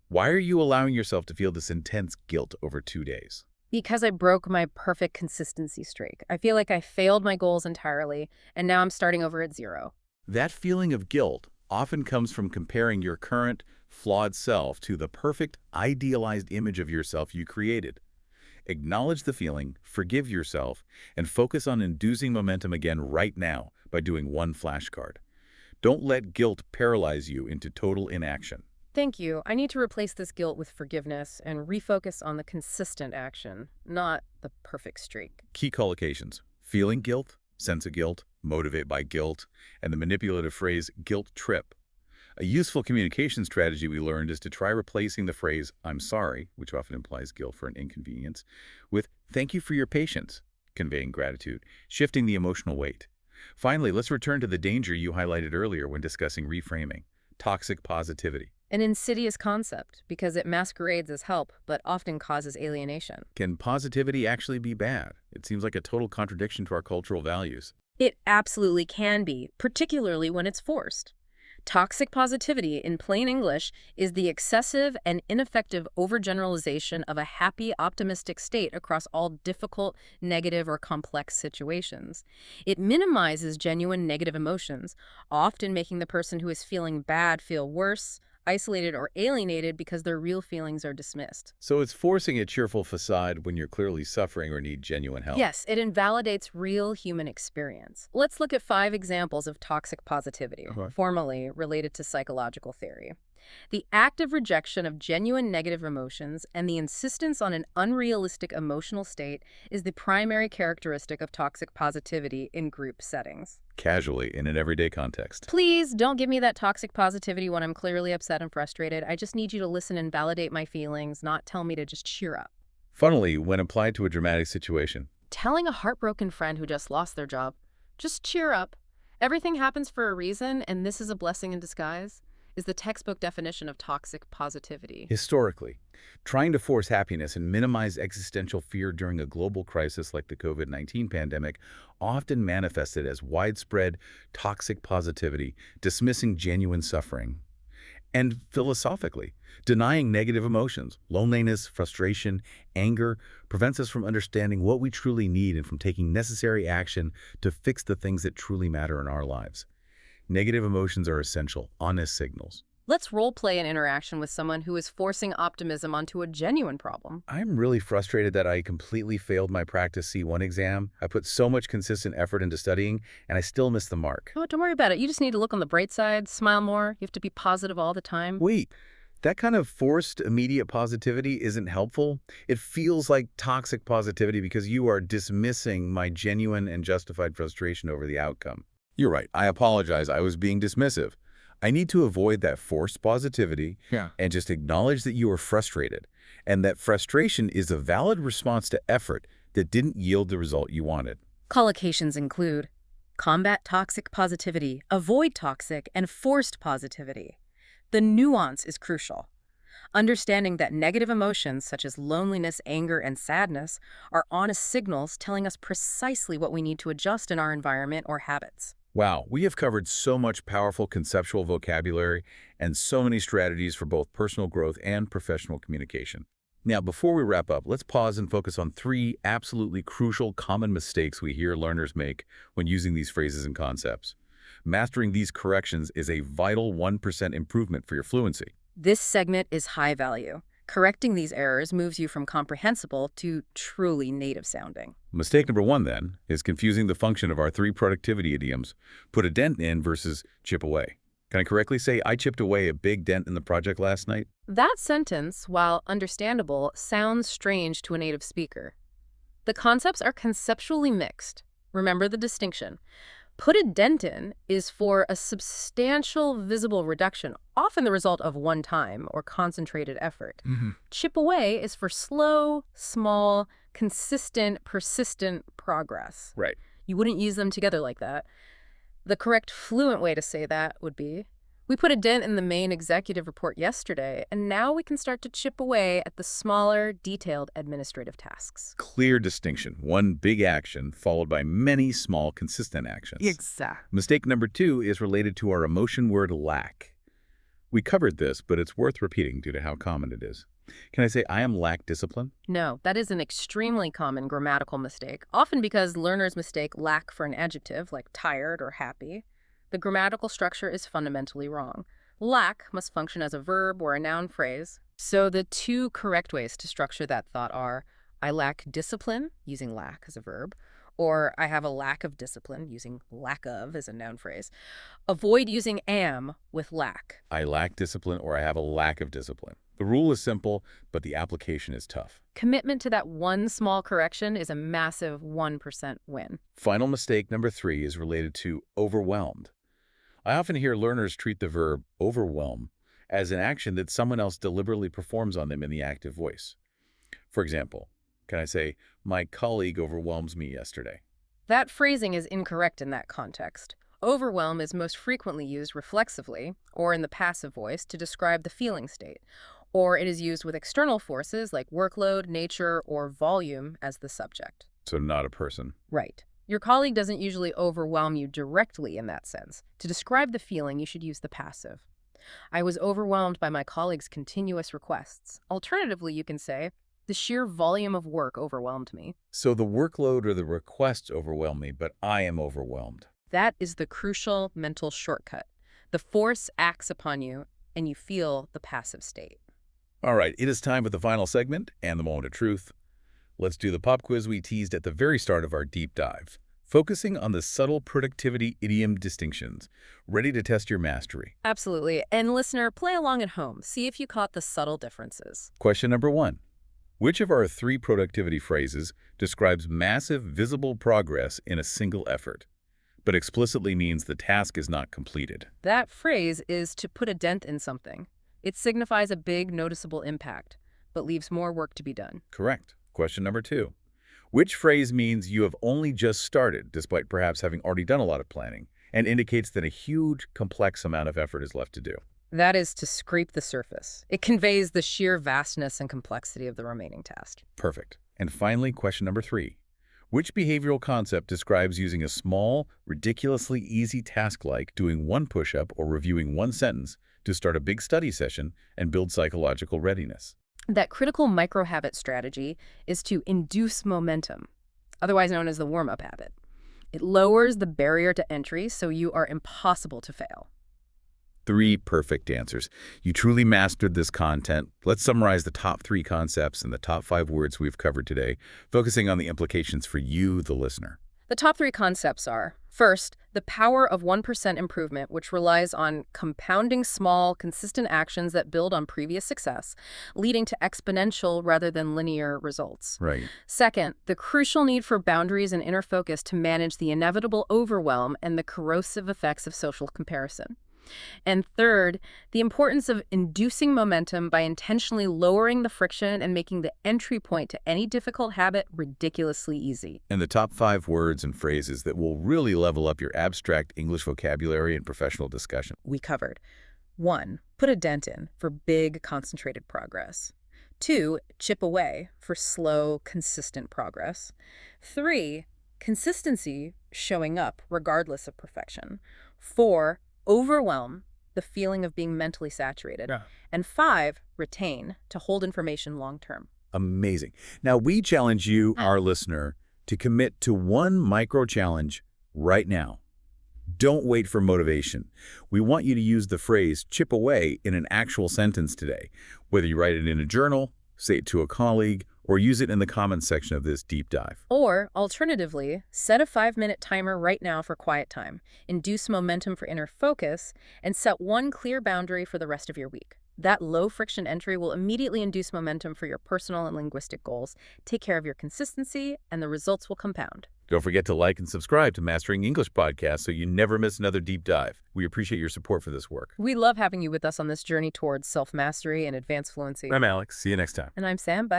Why are you allowing yourself to feel this intense guilt over 2 days? Because I broke my perfect consistency streak. I feel like I failed my goals entirely, and now I'm starting over at 0. That feeling of guilt often comes from comparing your current, flawed self to the perfect, idealized image of yourself you created. Acknowledge the feeling, forgive yourself, and focus on inducing momentum again right now by doing one flashcard. Don't let guilt paralyze you into total inaction. Thank you. I need to replace this guilt with forgiveness and refocus on the consistent action, not the perfect streak. Key collocations: feeling guilt, sense of guilt, motivate by guilt, and the manipulative phrase guilt trip. A useful communication strategy we learned is to try replacing the phrase, "I'm sorry," which often implies guilt for an inconvenience, with "thank you for your patience," conveying gratitude, shifting the emotional weight. Finally, let's return to the danger you highlighted earlier when discussing reframing, toxic positivity. An insidious concept because it masquerades as help but often causes alienation. Can positivity actually be bad? It seems like a total contradiction to our cultural values. It absolutely can be, particularly when it's forced. Toxic positivity, in plain English, is the excessive and ineffective overgeneralization of a happy, optimistic state across all difficult, negative, or complex situations. It minimizes genuine negative emotions, often making the person who is feeling bad feel worse, isolated, or alienated because their real feelings are dismissed. So it's forcing a cheerful facade when you're clearly suffering or need genuine help. Yes, it invalidates real human experience. Let's look at 5 examples of toxic positivity, Okay. formally related to psychological theory. The active rejection of genuine negative emotions and the insistence on an unrealistic emotional state is the primary characteristic of toxic positivity in group settings. Casually, in an everyday context. Please don't give me that toxic positivity when I'm clearly upset and frustrated. I just need you to listen and validate my feelings, not tell me to just cheer up. Funnily, when applied to a dramatic situation, Telling a heartbroken friend who just lost their job, just cheer up. Everything happens for a reason, and this is a blessing in disguise, is the textbook definition of toxic positivity. historically, trying to force happiness and minimize existential fear during a global crisis like the COVID-19 pandemic often manifested as widespread toxic positivity, dismissing genuine suffering. And philosophically, denying negative emotions, loneliness, frustration, anger, prevents us from understanding what we truly need and from taking necessary action to fix the things that truly matter in our lives. Negative emotions are essential, honest signals. Let's role play an interaction with someone who is forcing optimism onto a genuine problem. I'm really frustrated that I completely failed my practice C1 exam. I put so much consistent effort into studying, and I still missed the mark. Oh, don't worry about it. You just need to look on the bright side, smile more. You have to be positive all the time. Wait, that kind of forced immediate positivity isn't helpful. It feels like toxic positivity because you are dismissing my genuine and justified frustration over the outcome. You're right. I apologize. I was being dismissive. I need to avoid that forced positivity and just acknowledge that you are frustrated and that frustration is a valid response to effort that didn't yield the result you wanted. Collocations include combat toxic positivity, avoid toxic, and forced positivity. The nuance is crucial. Understanding that negative emotions such as loneliness, anger, and sadness are honest signals telling us precisely what we need to adjust in our environment or habits. Wow, we have covered so much powerful conceptual vocabulary and so many strategies for both personal growth and professional communication. Now, before we wrap up, let's pause and focus on 3 absolutely crucial common mistakes we hear learners make when using these phrases and concepts. Mastering these corrections is a vital 1% improvement for your fluency. This segment is high value. Correcting these errors moves you from comprehensible to truly native sounding. Mistake number 1, then, is confusing the function of our 3 productivity idioms. Put a dent in versus chip away. Can I correctly say I chipped away a big dent in the project last night? That sentence, while understandable, sounds strange to a native speaker. The concepts are conceptually mixed. Remember the distinction. Put a dent in is for a substantial visible reduction, often the result of one-time or concentrated effort. Chip away is for slow, small, consistent, persistent progress. Right. You wouldn't use them together like that. The correct fluent way to say that would be, we put a dent in the main executive report yesterday, and now we can start to chip away at the smaller, detailed administrative tasks. Clear distinction. One big action followed by many small, consistent actions. Exactly. Mistake number 2 is related to our emotion word lack. We covered this, but it's worth repeating due to how common it is. Can I say I am lack discipline? No, that is an extremely common grammatical mistake, often because learners mistake lack for an adjective like tired or happy. The grammatical structure is fundamentally wrong. Lack must function as a verb or a noun phrase. So the 2 correct ways to structure that thought are, I lack discipline, using lack as a verb, or I have a lack of discipline, using lack of as a noun phrase. Avoid using am with lack. I lack discipline or I have a lack of discipline. The rule is simple, but the application is tough. Commitment to that one small correction is a massive 1% win. Final mistake number 3 is related to overwhelmed. I often hear learners treat the verb overwhelm as an action that someone else deliberately performs on them in the active voice. For example, can I say, my colleague overwhelms me yesterday? That phrasing is incorrect in that context. Overwhelm is most frequently used reflexively, or in the passive voice, to describe the feeling state. Or it is used with external forces like workload, nature, or volume as the subject. So not a person. Right. Your colleague doesn't usually overwhelm you directly in that sense. To describe the feeling, you should use the passive. I was overwhelmed by my colleague's continuous requests. Alternatively, you can say, the sheer volume of work overwhelmed me. So the workload or the requests overwhelm me, but I am overwhelmed. That is the crucial mental shortcut. The force acts upon you, and you feel the passive state. All right, it is time for the final segment and the moment of truth. Let's do the pop quiz we teased at the very start of our deep dive, focusing on the subtle productivity idiom distinctions. Ready to test your mastery? Absolutely. And listener, play along at home. See if you caught the subtle differences. Question number 1. Which of our 3 productivity phrases describes massive, visible progress in a single effort, but explicitly means the task is not completed? That phrase is to put a dent in something. It signifies a big, noticeable impact, but leaves more work to be done. Correct. Question number 2. Which phrase means you have only just started, despite perhaps having already done a lot of planning, and indicates that a huge, complex amount of effort is left to do? That is to scrape the surface. It conveys the sheer vastness and complexity of the remaining task. Perfect. And finally, question number 3. Which behavioral concept describes using a small, ridiculously easy task like doing one push-up or reviewing one sentence to start a big study session and build psychological readiness? That critical micro-habit strategy is to induce momentum, otherwise known as the warm-up habit. It lowers the barrier to entry so you are impossible to fail. 3 perfect answers. You truly mastered this content. Let's summarize the top 3 concepts and the top 5 words we've covered today, focusing on the implications for you, the listener. The top 3 concepts are, first, the power of 1% improvement, which relies on compounding small, consistent actions that build on previous success, leading to exponential rather than linear results. Right. Second, the crucial need for boundaries and inner focus to manage the inevitable overwhelm and the corrosive effects of social comparison. And third, the importance of inducing momentum by intentionally lowering the friction and making the entry point to any difficult habit ridiculously easy. And the top 5 words and phrases that will really level up your abstract English vocabulary and professional discussion. We covered 1. Put a dent in for big, concentrated progress. 2. Chip away for slow, consistent progress. 3. Consistency, showing up regardless of perfection. 4. Overwhelm, the feeling of being mentally saturated. Yeah. And 5, retain, to hold information long term. Amazing. Now, we challenge you, our listener, to commit to one micro-challenge right now. Don't wait for motivation. We want you to use the phrase chip away in an actual sentence today, whether you write it in a journal, say it to a colleague, or use it in the comments section of this deep dive. Or, alternatively, set a 5-minute timer right now for quiet time, induce momentum for inner focus, and set one clear boundary for the rest of your week. That low-friction entry will immediately induce momentum for your personal and linguistic goals. Take care of your consistency, and the results will compound. Don't forget to like and subscribe to Mastering English Podcast so you never miss another deep dive. We appreciate your support for this work. We love having you with us on this journey towards self-mastery and advanced fluency. I'm Alex. See you next time. And I'm Sam. Bye.